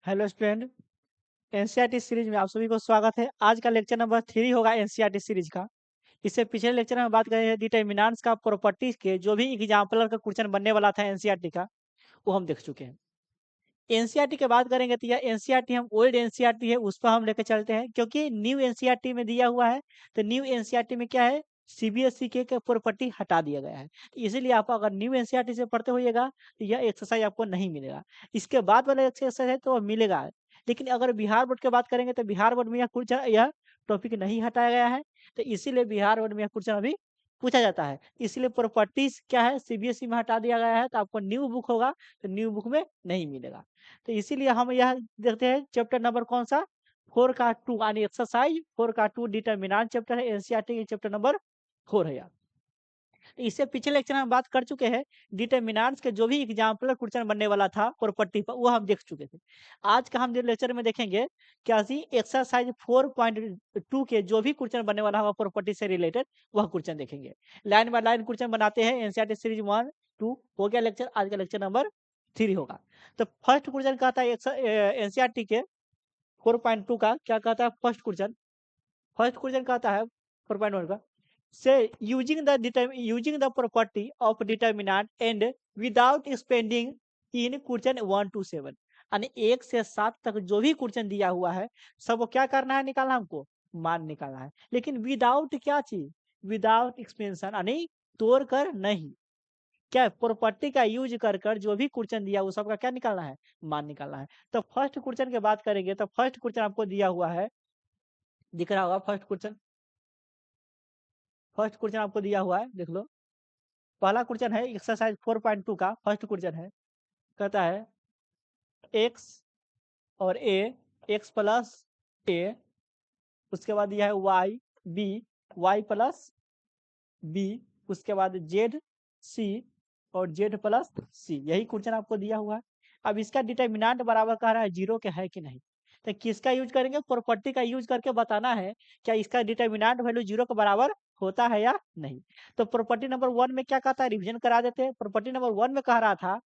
Hello student. NCERT series में आप सभी को स्वागत है। आज का लेक्चर नंबर 3 होगा एनसीईआरटी सीरीज का। इससे पिछले लेक्चर में बात करें डिटर्मिनेंट्स का प्रॉपर्टीज के जो भी एग्जाम्पलर का क्वेश्चन बनने वाला था एनसीईआरटी का, वो हम देख चुके हैं। एनसीईआरटी की बात करेंगे तो यह एनसीईआरटी हम ओल्ड एनसीईआरटी है उस पर हम लेकर चलते हैं, क्योंकि न्यू एनसीईआरटी में दिया हुआ है। तो न्यू एनसीईआरटी में क्या है, सीबीएसई के प्रॉपर्टी हटा दिया गया है। तो इसीलिए आप अगर न्यू एनसीईआरटी से पढ़ते होइएगा तो यह एक्सरसाइज आपको नहीं मिलेगा। इसके बाद वाला एक्सरसाइज है तो मिलेगा। लेकिन अगर बिहार बोर्ड की बात करेंगे तो बिहार बोर्ड में यह टॉपिक नहीं हटाया गया है। तो इसीलिए बिहार बोर्ड में यह क्वेश्चन अभी पूछा जाता है। इसलिए प्रॉपर्टीज क्या है, सीबीएसई में हटा दिया गया है, तो आपको न्यू बुक होगा तो न्यू बुक में नहीं मिलेगा। तो इसीलिए हम यह देखते हैं चैप्टर नंबर कौन सा, 4 का 2 यानी एक्सरसाइज 4 का 2 डिटर्मिनेंट चैप्टर है। एनसीईआरटी के चैप्टर नंबर 4 है यार। तो इससे पिछले लेक्चर में हम बात कर चुके हैं डिटर्मिनेंट्स के जो भी एग्जाम्पल क्वेश्चन बनने वाला था प्रॉपर्टी पर, वो हम देख चुके थे। आज का हम जो लेक्चर में देखेंगे क्या सी एक्सरसाइज 4.2 के जो भी क्वेश्चन बनने वाला होगा प्रॉपर्टी से रिलेटेड, वह क्वेश्चन देखेंगे। लाइन बाय लाइन क्वेश्चन बनाते हैं। एनसीईआरटी सीरीज 1 2 हो गया लेक्चर, आज का लेक्चर नंबर 3 होगा। तो फर्स्ट क्वेश्चन कहता है एनसीईआरटी के 4.2 का, क्या कहता है फर्स्ट क्वेश्चन कहता है 4.1 का, से using the property of determinant and without spending in question 1 to 7, यानी 1 से 7 तक जो भी क्वेश्चन दिया हुआ है सबको क्या करना है, निकालना हमको मान निकालना है। लेकिन विदाउट क्या चीज, विदाउट एक्सपेंशन यानी तोड़ कर नहीं, क्या प्रॉपर्टी का यूज कर कर जो भी क्वेश्चन दिया वो सबका क्या निकालना है, मान निकालना है। तो फर्स्ट क्वेश्चन की बात करेंगे तो फर्स्ट क्वेश्चन आपको दिया हुआ है, दिख रहा होगा फर्स्ट क्वेश्चन आपको दिया हुआ है, देख लो। पहला क्वेश्चन है एक्सरसाइज 4.2 का, फर्स्ट क्वेश्चन है, कहता है एक्स और ए, एक्स प्लस ए, उसके बाद दिया है Y B, Y plus B, उसके बाद जेड सी और जेड प्लस सी, यही क्वेश्चन आपको दिया हुआ है। अब इसका डिटर्मिनेंट बराबर कह रहा है जीरो के है कि नहीं। तो किसका यूज करेंगे, प्रॉपर्टी का यूज करके बताना है क्या इसका डिटर्मिनेंट वैल्यू जीरो के बराबर होता है या नहीं। तो प्रॉपर्टी नंबर 1 में क्या कहता है, रिवीजन करा देते हैं। प्रॉपर्टी नंबर 1 में कह रहा था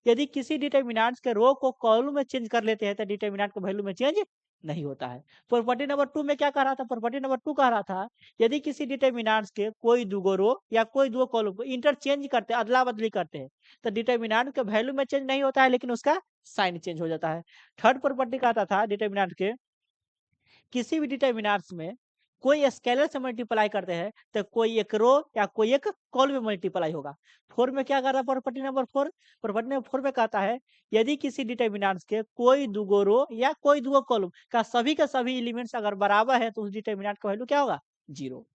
यदि किसी डिटर्मिनेंट्स के रो को कॉलम में चेंज कर लेते हैं तो डिटर्मिनेंट को वैल्यू में चेंज नहीं होता है। प्रॉपर्टी नंबर 2 में क्या कह रहा था, प्रॉपर्टी नंबर 2 कह रहा था यदि किसी डिटर्मिनेंट्स के कोई दुगो रो या कोई दो कॉलम को इंटरचेंज करते हैं, अदला बदली करते हैं, तो डिटर्मिनेंट के वैल्यू में चेंज नहीं होता है लेकिन उसका साइन चेंज हो जाता है। थर्ड प्रॉपर्टी कहता था डिटर्मिनेंट के किसी भी डिटर्मिनेंट्स में कोई स्केलर से मल्टीप्लाई करते हैं तो कोई एक रो या कोई एक कॉलम में मल्टीप्लाई होगा। 4 में क्या कर रहा है प्रॉपर्टी नंबर 4, प्रॉपर्टी नंबर 4 में कहता है यदि किसी डिटर्मिनेंट्स के कोई दुगो रो या कोई दुगो कॉलम का सभी के सभी एलिमेंट्स अगर बराबर है तो उस डिटर्मिनेंट का वैल्यू क्या होगा, जीरो।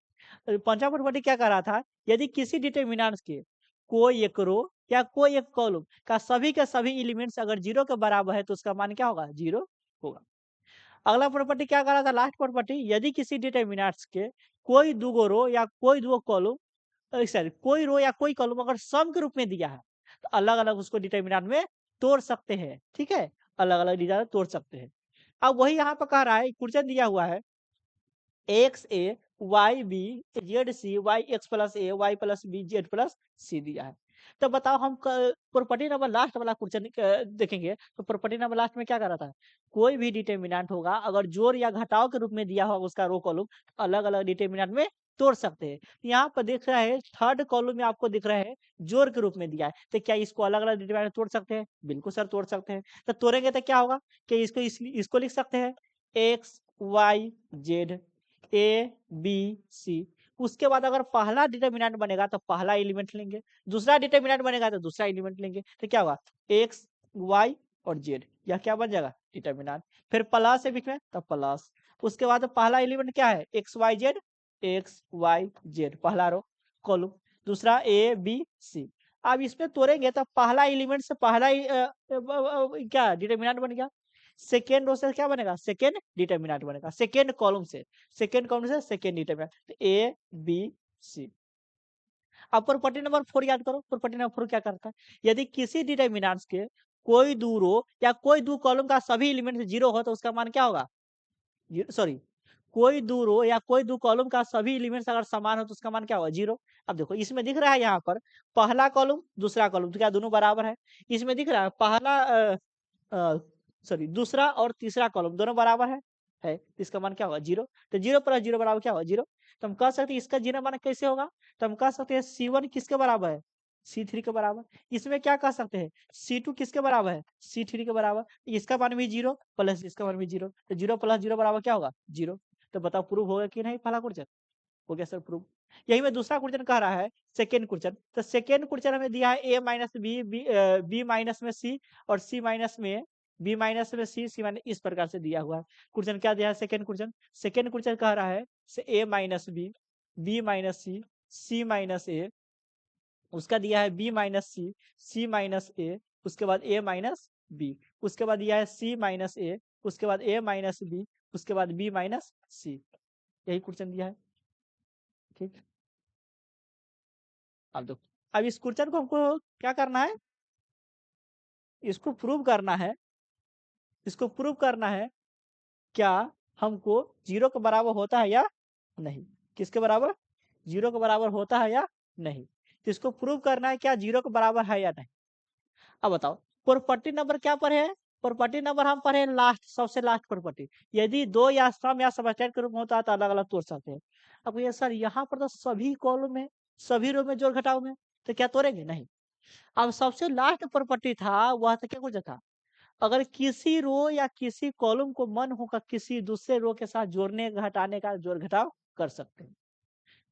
पंचम प्रॉपर्टी क्या कर रहा था, यदि किसी डिटर्मिनेंट्स के कोई एक रो या कोई एक कॉलम का सभी के सभी एलिमेंट्स अगर जीरो के बराबर है तो उसका मान क्या होगा, जीरो होगा। अगला प्रॉपर्टी क्या कर रहा था, लास्ट प्रॉपर्टी, यदि किसी डिटर्मिनेंट्स के कोई दुगो रो या कोई दुगो कॉलम, सॉरी कोई रो या कोई कॉलम अगर सम के रूप में दिया है तो अलग अलग उसको डिटर्मिनेंट में तोड़ सकते हैं, ठीक है, अलग अलग डिटर्मिनेंट तोड़ सकते हैं। अब वही यहाँ पर कह रहा है, क्वेश्चन दिया हुआ है x a y b z c y x plus a y plus b z plus c दिया है। तो बताओ हम प्रॉपर्टी नंबर लास्ट वाला क्वेश्चन देखेंगे तो प्रॉपर्टी नंबर लास्ट में क्या कर रहा था, कोई भी डिटर्मिनेंट होगा अगर जोड़ या घटाव के रूप में दिया होगा उसका रो कॉलम, अलग अलग डिटर्मिनेंट में तोड़ सकते हैं। यहाँ पर देख रहा है थर्ड कॉलम में आपको दिख रहा है जोड़ के रूप में दिया है, तो क्या इसको अलग अलग डिटर्मिनेंट में तोड़ सकते हैं, बिल्कुल सर तोड़ सकते हैं। तो तोड़ेंगे तो क्या होगा कि इसको लिख सकते हैं X Y Z A B C, उसके बाद अगर पहला डिटर्मिनेंट बनेगा तो पहला एलिमेंट लेंगे, दूसरा डिटर्मिनेंट बनेगा तो दूसरा एलिमेंट लेंगे, तो क्या होगा एक्स वाई और जेड, यह क्या बन जाएगा डिटर्मिनेंट। फिर प्लस है बीच में तो प्लस, उसके बाद पहला एलिमेंट क्या है एक्स वाई जेड पहला रो कॉलम, दूसरा ए बी सी। अब इसमें तोड़ेंगे तो पहला एलिमेंट से पहला क्या डिटर्मिनेंट बन गया, सेकेंड रो से क्या बनेगा, सेकेंड डिटर्मिनेंट बनेगा, सेकेंड कॉलम से second determinant, A B C. अब प्रॉपर्टी नंबर 4 याद करो, प्रॉपर्टी नंबर 4 क्या करता है, यदि किसी डिटर्मिनेंट्स के कोई दो रो या कोई दो कॉलम का सभी एलिमेंट जीरो हो तो उसका मान क्या होगा, सॉरी कोई दो रो या कोई दो कॉलम का सभी एलिमेंट्स अगर समान हो तो उसका मान क्या होगा, जीरो। अब देखो इसमें दिख रहा है यहाँ पर पहला कॉलम दूसरा कॉलम, तो क्या दोनों बराबर है। इसमें दिख रहा है पहला सॉरी दूसरा और तीसरा कॉलम दोनों बराबर है तो इसका मान क्या होगा 0। तो 0 प्लस 0 बराबर क्या होगा 0। तो हम कह सकते हैं इसका 0 मान कैसे होगा, तो हम कह सकते हैं C1 किसके बराबर है C3 के बराबर। इसमें क्या कह सकते हैं C2 किसके बराबर है C3 के बराबर। इसका मान भी 0 प्लस इसका मान भी 0, तो 0 प्लस 0 बराबर क्या होगा 0। तो बताओ प्रूव होगा कि नहीं पहला क्वेश्चन हो गया सर प्रूव। यही में दूसरा क्वेश्चन कह रहा है सेकेंड क्वेश्चन। तो सेकेंड क्वेश्चन हमें दिया है a माइनस बी माइनस में सी और सी माइनस में बी माइनस में सी माइनस इस प्रकार से दिया हुआ है। क्वेश्चन क्या दिया है सेकेंड क्वेश्चन। सेकेंड क्वेश्चन कह रहा है से a minus B minus C minus a, उसका दिया है b minus C minus a, उसके बाद a माइनस बी, उसके बाद दिया है सी माइनस ए, उसके बाद a माइनस बी, उसके बाद बी माइनस सी। यही क्वेश्चन दिया है ठीक। अब देखो अब इस क्वेश्चन को हमको क्या करना है, इसको प्रूव करना है। इसको प्रूव करना है क्या हमको 0 के बराबर होता है या नहीं। किसके बराबर 0 के बराबर होता है या नहीं। तो इसको प्रूव करना है क्या 0 के बराबर है या नहीं। अब बताओ प्रॉपर्टी नंबर क्या पढ़े हैं, प्रॉपर्टी नंबर हम पढ़े लास्ट सबसे लास्ट प्रॉपर्टी। यदि दो या सम या सबस्ट्रैक्ट के रूप में होता है तो अलग अलग तोड़ सकते हैं। अब ये सर यहाँ पर तो सभी कॉलम में सभी रो में जोड़ घटाव में, तो क्या तोड़ेंगे नहीं। अब सबसे लास्ट प्रॉपर्टी था वह तो क्या कुछ था, अगर किसी रो या किसी कॉलम को मन होकर किसी दूसरे रो के साथ जोड़ने घटाने का जोड़ घटाव कर सकते हैं।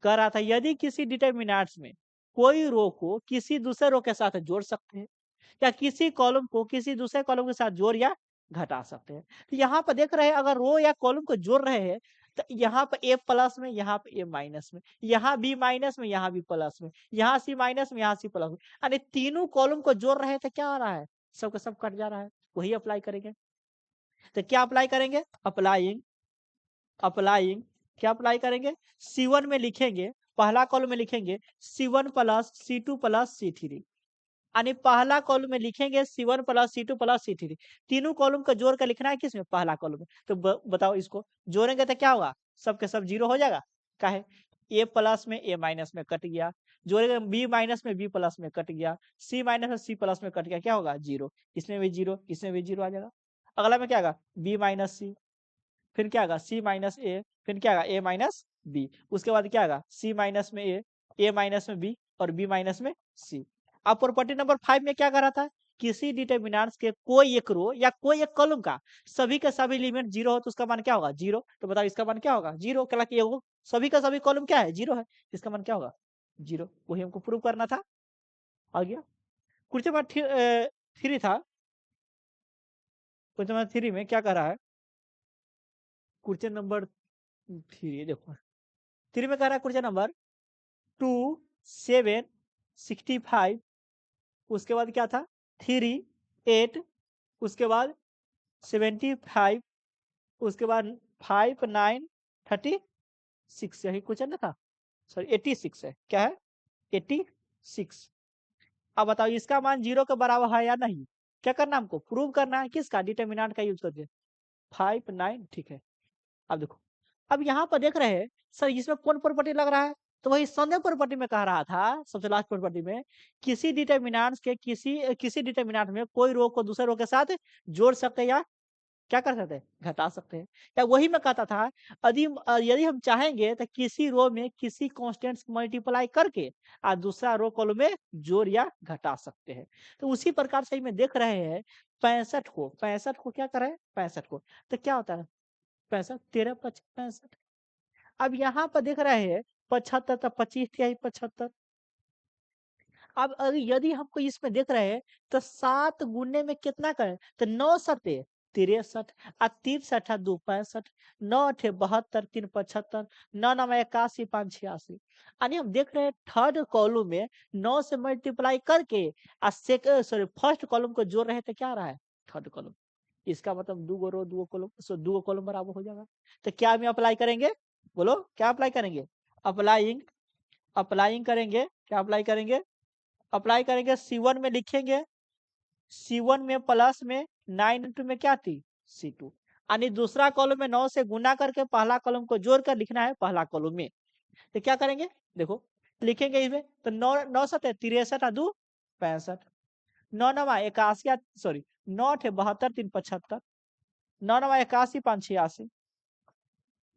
कह रहा था यदि किसी डिटर्मिनेंट्स में कोई रो को किसी दूसरे रो के साथ जोड़ सकते हैं या किसी कॉलम को किसी दूसरे कॉलम के साथ जोड़ या घटा सकते हैं। तो यहाँ पर देख रहे हैं अगर रो या कॉलम को जोड़ रहे हैं तो यहाँ पर ए प्लस में, यहाँ पे ए माइनस में, यहाँ बी माइनस में, यहाँ बी प्लस में, यहाँ सी माइनस में, यहाँ सी प्लस में, यानी तीनों कॉलम को जोड़ रहे हैं तो क्या आ रहा है सबका सब कट जा रहा है। वही अप्लाई करेंगे। तो क्या अप्लाई करेंगे अप्लाइंग अप्लाइंग क्या अप्लाई करेंगे C1 में लिखेंगे पहला कॉलम में लिखेंगे C1 plus C2 plus C3, यानी पहला कॉलम में लिखेंगे C1 plus C2 plus C3। तीनों कॉलम को जोड़ कर लिखना है किसमें पहला कॉलम में। तो बताओ इसको जोड़ेंगे तो क्या होगा सबके सब 0 हो जाएगा। काहे ए प्लस में ए माइनस में कट गया, जोड़ेंगे बी माइनस में बी प्लस में कट गया, सी माइनस में सी प्लस में कट गया, क्या होगा 0। इसमें भी 0 इसमें भी 0 आ जाएगा। अगला में क्या होगा बी माइनस सी, फिर क्या होगा सी माइनस ए, फिर क्या होगा ए माइनस बी, उसके बाद क्या होगा सी माइनस में ए माइनस में बी और बी माइनस में सी। अब प्रॉपर्टी नंबर 5 में क्या कर रहा था किसी डिटर्मिनेंट्स के कोई एक रो या कोई एक कॉलम का सभी के सभी एलिमेंट 0 हो तो उसका मान क्या होगा 0। तो बताओ इसका मान क्या होगा 0। क्या कि सभी का सभी कॉलम क्या है 0 है, इसका मान क्या होगा 0। वही हमको प्रूव करना था। आ गया क्वेश्चन नंबर 3 था। क्वेश्चन नंबर 3 में क्या कर रहा है क्वेश्चन नंबर 3 देखो 3 में कह रहा है क्वेश्चन नंबर 2 7 65, उसके बाद क्या था 3 8, उसके बाद 75, उसके बाद 5 9 36, यही क्वेश्चन ना था सॉरी 86 है, क्या है 86। अब बताओ इसका मान 0 के बराबर है या नहीं। क्या करना हमको प्रूव करना है किसका डिटर्मिनेंट का यूज करके 5 9 ठीक है। अब देखो अब यहाँ पर देख रहे हैं सर इसमें कौन प्रॉपर्टी लग रहा है, तो वही संदेह प्रॉपर्टी में कह रहा था सबसे लास्ट प्रॉपर्टी में किसी डिटर्मिनेंट्स के किसी डिटर्मिनेंट में कोई रो को दूसरे रो के साथ जोड़ सकते हैं या क्या कर सकते हैं घटा सकते हैं। या वही मैं कहता था यदि हम चाहेंगे तो किसी रो में किसी कांस्टेंट मल्टीप्लाई करके और दूसरा रो कॉलम में जोड़ या घटा सकते हैं। तो उसी प्रकार से ही मैं देख रहे हैं 65 को क्या करें 65 को, तो क्या होता है 65 13 25 65। अब यहाँ पर देख रहे हैं 75 तो 25 तिहाई 75। अब यदि हमको इसमें देख रहे हैं तो 7 गुने में कितना करें तो 9 सते 63 और 3 सठा 2 65, 9 अठे 72 3 75, 9 9 81 5 86। यानी हम देख रहे हैं थर्ड कॉलम में 9 से मल्टीप्लाई करके सॉरी फर्स्ट कॉलम को जोड़ रहे हैं तो क्या आ रहा है थर्ड कॉलम। इसका मतलब दो रो दो कॉलम दो कॉलम बराबर हो जाएगा। तो क्या हम अप्लाई करेंगे बोलो क्या अप्लाई करेंगे अप्लाइंग अप्लाइंग करेंगे क्या अप्लाई करेंगे अप्लाई करेंगे C1 में लिखेंगे C1 में प्लस में 9 इंटू में क्या थी C2, यानी दूसरा कॉलम में 9 से गुना करके पहला कॉलम को जोड़कर लिखना है पहला कॉलम में। तो क्या करेंगे देखो लिखेंगे इसमें तो 9 9 7 63 2 65, 9 9 81 सॉरी नॉट है 72 3 75, 9 9 81 5 86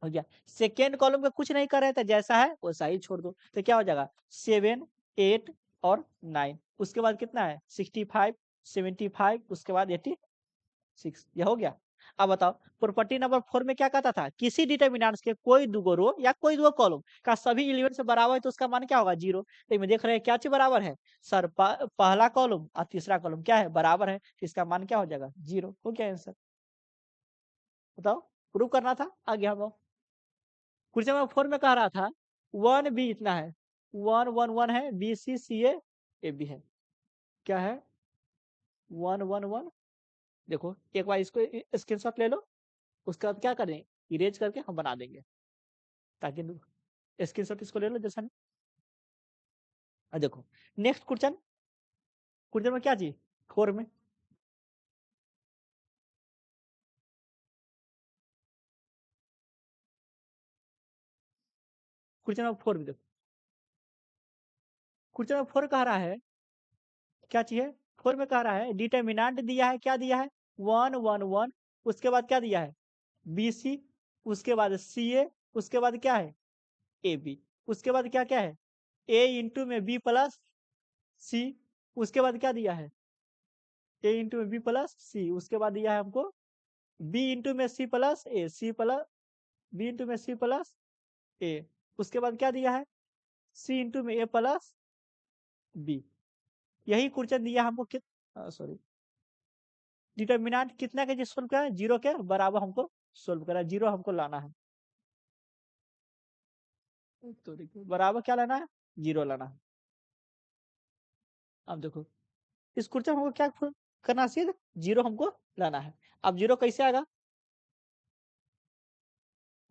हो गया। सेकेंड कॉलम में कुछ नहीं कर रहे थे, जैसा है वैसा ही छोड़ दो, तो क्या हो जाएगा 7 8 और 9। उसके बाद कितना है 65 75, उसके बाद 86, यह हो गया। अब बताओ प्रॉपर्टी नंबर 4 में क्या कहता था, किसी डिटर्मिनेंट्स के कोई दो रो या कोई दो कॉलम का सभी एलिमेंट से बराबर है तो उसका मान क्या होगा 0। तो मैं देख रहे हैं क्या चीज बराबर है सर, पहला कॉलम और तीसरा कॉलम क्या है बराबर है, तो इसका मान क्या हो जाएगा 0। हो गया आंसर। बताओ प्रूव करना था, आगे हम लोग क्वेश्चन नंबर 4 में कह रहा था 1 बी इतना है, 1 1 1 है, B C C A B है, क्या है 1 1 1। देखो एक बार इसको स्क्रीनशॉट ले लो, उसके बाद क्या करें इरेज करके हम बना देंगे, ताकि स्क्रीनशॉट इसको ले लो जैसा नहीं। देखो नेक्स्ट क्वेश्चन, क्वेश्चन में क्या चीज 4 में क्वेश्चन नंबर 4 में देखो, क्वेश्चन नंबर 4 कह रहा है क्या चाहिए, 4 में कह रहा है डिटर्मिनेंट दिया है, क्या दिया है 1 1 1, उसके बाद क्या दिया है बी सी, उसके बाद सी ए, उसके बाद क्या है ए बी, उसके बाद क्या क्या है ए इंटू में बी प्लस सी, उसके बाद क्या दिया है ए इंटू में बी प्लस सी, उसके बाद दिया है हमको बी इंटू में सी प्लस ए, सी प्लस बी इंटू में सी प्लस ए, उसके बाद क्या दिया है सी इंटू में ए प्लस बी। यही क्वेश्चन दिया हमको कित सॉरी डिटर्मिनेंट कितना के सोल्व करा है 0 के बराबर हमको सोल्व करा, 0 हमको लाना है। तो देखिए बराबर क्या लाना है 0 लाना है। अब देखो इस क्वेश्चन हमको क्या करना चाहिए 0 हमको लाना है। अब 0 कैसे आएगा,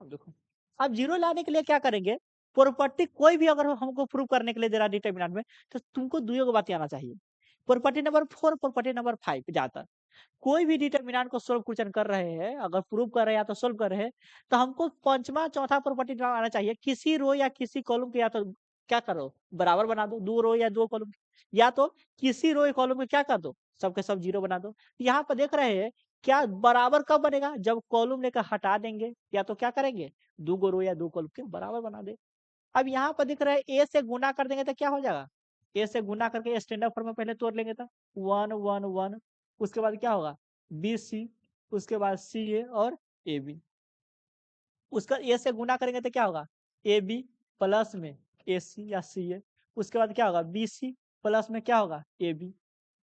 अब देखो अब 0 लाने के लिए क्या करेंगे, प्रॉपर्टी कोई भी अगर हमको प्रूव करने के लिए दे रहा है डिटर्मिनेंट में, तो तुमको दुइयों को बातें आना चाहिए, प्रॉपर्टी नंबर 4 प्रॉपर्टी नंबर 5 जाता। कोई भी डिटर्मिनेंट को सोल्व क्वेश्चन कर रहे हैं, अगर प्रूव कर रहे हैं या तो सोल्व कर रहे हैं, तो हमको पंचमा चौथा प्रॉपर्टी आना चाहिए, किसी रो या किसी कॉलम के या तो क्या करो बराबर बना दो, दो रो या दो कॉलम, या तो किसी रो या कॉलम में क्या कर दो सबके सब 0 बना दो। यहाँ पर देख रहे हैं क्या बराबर कब बनेगा, जब कॉलम लेकर हटा देंगे या तो क्या करेंगे दो गो रो या दो कॉलम के बराबर बना दे। अब यहाँ पर दिख रहा है ए से गुना कर देंगे तो क्या हो जाएगा, ए से गुना करके स्टैंडर्ड फॉर्म में पहले तोड़ लेंगे तो 1 1 1, उसके बाद क्या होगा बी सी, उसके बाद सी ए और ए बी, उसका ए से गुना करेंगे तो क्या होगा ए बी प्लस में ए सी या सी ए, उसके बाद क्या होगा बी सी प्लस में क्या होगा ए बी,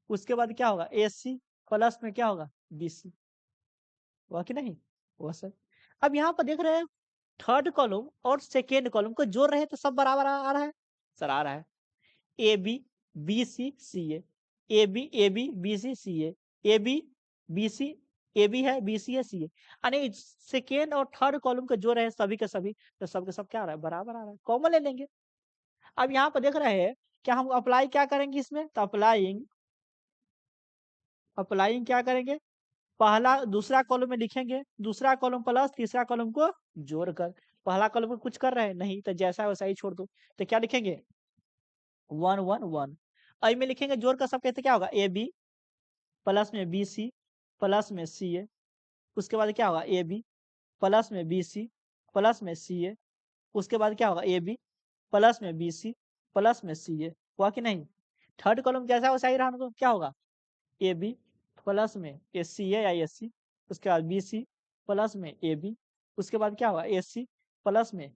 उसके बाद क्या होगा ए सी प्लस में क्या होगा बी सी, हुआ कि नहीं हुआ सर। अब यहाँ पर देख रहे हैं थर्ड कॉलम और सेकेंड कॉलम को जोड़ रहे हैं तो सब बराबर आ रहा है सर, आ रहा है A B B C C A B B C C A B B C A B है बी सी है सी ए, यानी सेकेंड और थर्ड कॉलम को जोड़ रहे हैं सभी के सभी, तो सब के सब क्या आ रहा है बराबर आ रहा है, कॉमन ले लेंगे। अब यहाँ पर देख रहे हैं क्या हम अप्लाई क्या करेंगे इसमें, तो अप्लाइंग अप्लाइंग क्या करेंगे पहला दूसरा कॉलम में लिखेंगे दूसरा कॉलम प्लस तीसरा कॉलम को जोड़कर, पहला कॉलम में कुछ कर रहे हैं नहीं तो जैसा है वैसा ही छोड़ दो, तो क्या लिखेंगे 1 1 1, आई में लिखेंगे जोड़ कर सब कहते क्या होगा ए बी प्लस में बी सी प्लस में सी ए, उसके बाद क्या होगा ए बी प्लस में बी सी प्लस में सी ए, उसके बाद क्या होगा ए बी प्लस में बी सी प्लस में सी ए, हुआ कि नहीं। थर्ड कॉलम जैसा वैसा ही रहा तो क्या होगा ए बी प्लस में ए सी ए या ए सी, उसके बाद बी सी प्लस में ए बी, उसके बाद क्या होगा ए सी प्लस में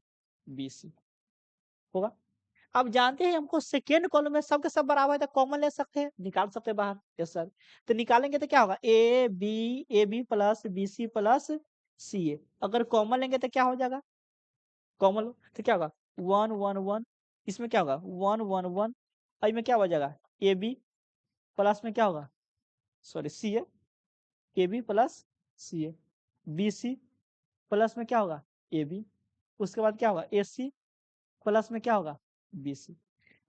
बी सी होगा। अब जानते हैं हमको सेकेंड कॉलम में सबके सब बराबर है तो कॉमन ले सकते हैं निकाल सकते हैं बाहर, यस सर। तो निकालेंगे तो क्या होगा A B plus b C plus C a, अगर कॉमन लेंगे तो क्या हो जाएगा कॉमन लो तो क्या होगा 1 1 1, इसमें क्या होगा 1 1 1, और में क्या हो जाएगा ए बी प्लस में क्या होगा sorry C A B plus C A, B C plus में क्या होगा ए बी, उसके बाद क्या होगा ए सी प्लस में क्या होगा बी सी।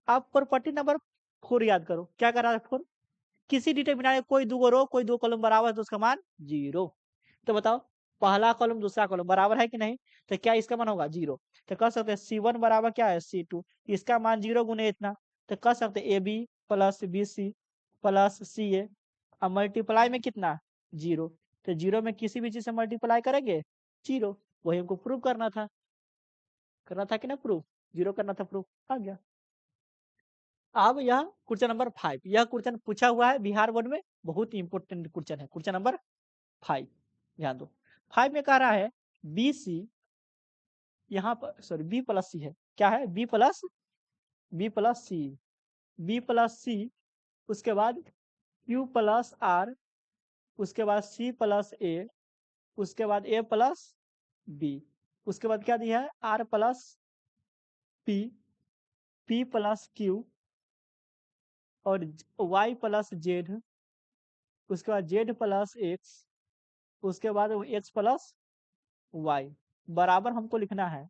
आप प्रॉपर्टी नंबर 4 याद करो, क्या कर रहा है 4, किसी डिटरमिनेंट में कोई दो रो कोई दो कॉलम बराबर है तो उसका मान 0। तो बताओ पहला कॉलम दूसरा कॉलम बराबर है कि नहीं, तो क्या इसका मान होगा 0, तो कह सकते हैं C1 बराबर क्या है C2, इसका मान 0 गुने इतना, तो कह सकते a B plus b C plus C a अब मल्टीप्लाई में कितना 0, तो 0 में किसी भी चीज से मल्टीप्लाई करेंगे 0, वही हमको प्रूव करना था कि ना प्रूफ, 0 करना था, प्रूफ आ गया। अब यह क्वेश्चन नंबर 5, यह क्वेश्चन पूछा हुआ है बिहार बोर्ड में, बहुत ही इंपोर्टेंट क्वेश्चन है, क्वेश्चन नंबर 5, ध्यान दो। 5 में कह रहा है बी सी, यहाँ पर सॉरी बी प्लस सी है, क्या है बी प्लस सी, बी प्लस सी, उसके बाद क्यू प्लस आर, उसके बाद सी प्लस ए, उसके बाद ए प्लस बी, उसके बाद क्या दिया है R plus P, P plus Q और वाई प्लस जेड, उसके बाद जेड प्लस एक्स, उसके बाद एक्स प्लस वाई, बराबर हमको लिखना है,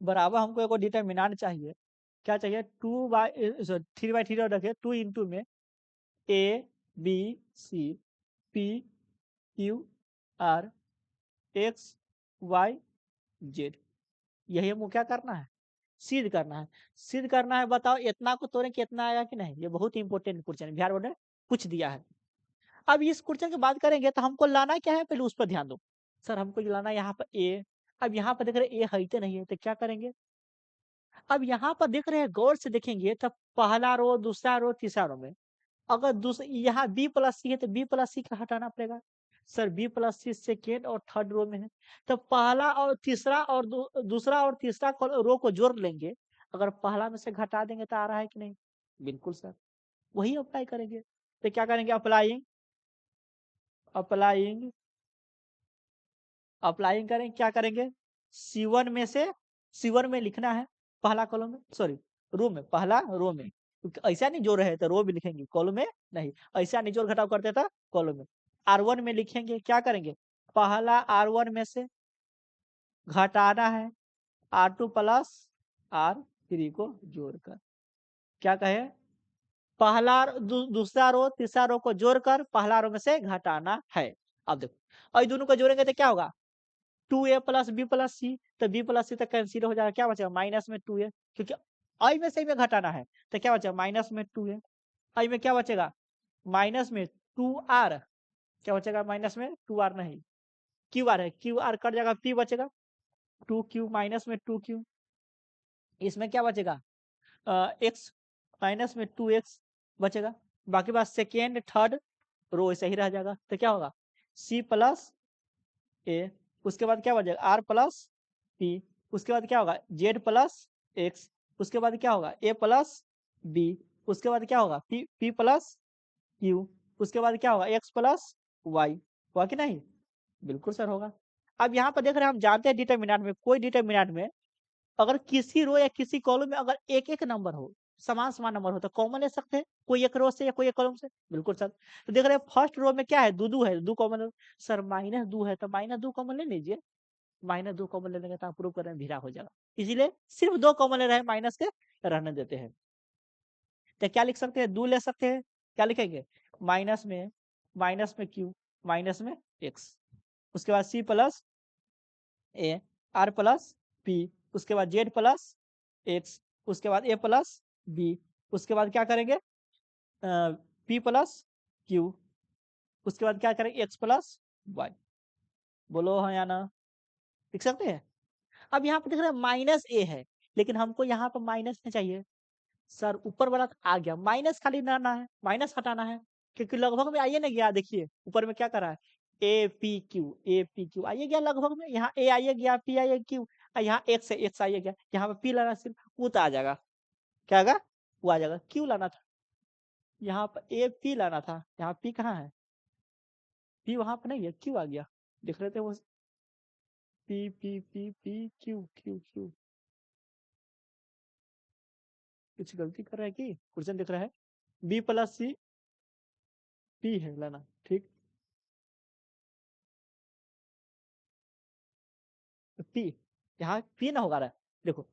बराबर हमको एक डिटर्मिनेंट चाहिए, क्या चाहिए 3/3 रखे 2 इंटू में A B C P Q R X Y Z, यही हमको क्या करना है सिद्ध करना है, सिद्ध करना है। बताओ इतना को तोड़े कितना आएगा कि नहीं, ये बहुत इंपॉर्टेंट क्वेश्चन है, बिहार बोर्ड ने पूछ दिया है। अब इस क्वेश्चन की बात करेंगे तो हमको लाना क्या है, पहले उस पर ध्यान दो। सर हमको लाना है यहाँ पर ए, अब यहाँ पर देख रहे ए है नहीं है, तो क्या करेंगे, अब यहाँ पर देख रहे हैं गौर से देखेंगे तो पहला रो दूसरा रो तीसरा रो में अगर यहाँ बी प्लस सी है तो बी प्लस सी का हटाना पड़ेगा। सर बी प्लस सी सेकेंड और थर्ड रो में है, तो पहला और तीसरा और दूसरा और तीसरा रो को जोड़ लेंगे, अगर पहला में से घटा देंगे तो आ रहा है कि नहीं, बिल्कुल सर, वही अप्लाई करेंगे। तो क्या करेंगे अप्लाइंग, अप्लाइंग अप्लाइंग करें, क्या करेंगे C1 में से C1 में लिखना है पहला कॉलम में, सॉरी रो में, पहला रो में, क्योंकि ऐसा नहीं जोड़ रहे तो रो भी लिखेंगे, कॉलम में नहीं, ऐसा नहीं जोड़ घटाव करते था कॉलम में। R1 में लिखेंगे, क्या करेंगे पहला R1 में से घटाना है R2 प्लस R3 को जोड़कर, क्या कहे पहला दूसरा रो तीसरा रो को जोड़कर पहला रो में से घटाना है। अब देखो और दोनों को जोड़ेंगे तो क्या होगा 2a प्लस बी प्लस सी, तो बी प्लस सी तक कैंसिल हो जाएगा, क्या बचेगा माइनस में 2a, क्योंकि आई में से में घटाना है, तो क्या बचेगा माइनस में 2a, आई में क्या बचेगा माइनस में 2r, क्या बचेगा माइनस में 2r नहीं qr है, qr कट जाएगा, p बचेगा 2q माइनस में 2q, इसमें क्या बचेगा x माइनस में 2x बचेगा, बाकी बात सेकेंड थर्ड रो ऐसे ही रह जाएगा, तो क्या होगा c प्लस ए, उसके बाद क्या बचेगा आर प्लस पी, उसके बाद क्या होगा जेड प्लस एक्स, उसके बाद क्या होगा ए प्लस बी, उसके बाद क्या होगा पी प्लस क्यू, उसके बाद क्या होगा एक्स प्लस वाई, हुआ कि नहीं, बिल्कुल सर होगा। अब यहाँ पर देख रहे हैं हम जानते हैं डिटर्मिनेंट में, कोई डिटर्मिनेंट में अगर किसी रो या किसी कॉलम में अगर एक एक नंबर हो, समान समान नंबर हो तो कॉमन ले सकते हैं, कोई एक रो से या कोई एक कॉलम से, बिल्कुल सर। तो देख रहे हैं फर्स्ट रो में क्या है दो है, दो कॉमन, सर -2 है तो -2 कॉमन ले लीजिए, -2 कॉमन ले लेंगे तो आप प्रूव कर रहे हैं भीरा हो जाएगा, इसीलिए सिर्फ 2 कॉमन ले रहे हैं, माइनस के रहने देते हैं। तो क्या लिख सकते हैं 2 ले सकते हैं, क्या लिखेंगे माइनस में क्यू माइनस में एक्स, उसके बाद C plus A R plus P, उसके बाद जेड प्लस एक्स, उसके बाद ए प्लस बी, उसके बाद क्या करेंगे पी प्लस क्यू, उसके बाद क्या करेंगे एक्स प्लस वाई, बोलो हाँ या ना, लिख सकते हैं। अब यहाँ पे देख रहे हैं माइनस ए है, लेकिन हमको यहाँ पर माइनस नहीं चाहिए, सर ऊपर वाला आ गया माइनस खाली लाना है, माइनस हटाना है, क्योंकि लगभग में आइए ना गया, देखिए ऊपर में क्या कर रहा है ए पी क्यू आइए गया लगभग में, यहाँ ए आइए गया पी आइए क्यू, यहाँ एक्स है एक्स आइए गया, यहाँ पे पी लाना सिर्फ वो तो आ जाएगा, क्या आएगा वो आ जाएगा, क्यू लाना था यहाँ पर ए पी लाना था, यहाँ पी कहाँ है पी वहां पर नहीं है, क्यू आ गया, देख रहे थे वो P P P P Q Q Q, कुछ गलती कर रहा है कि क्वेश्चन दिख रहा है बी प्लस सी पी है लाना, ठीक पी, यहाँ पी ना होगा रहा देखो,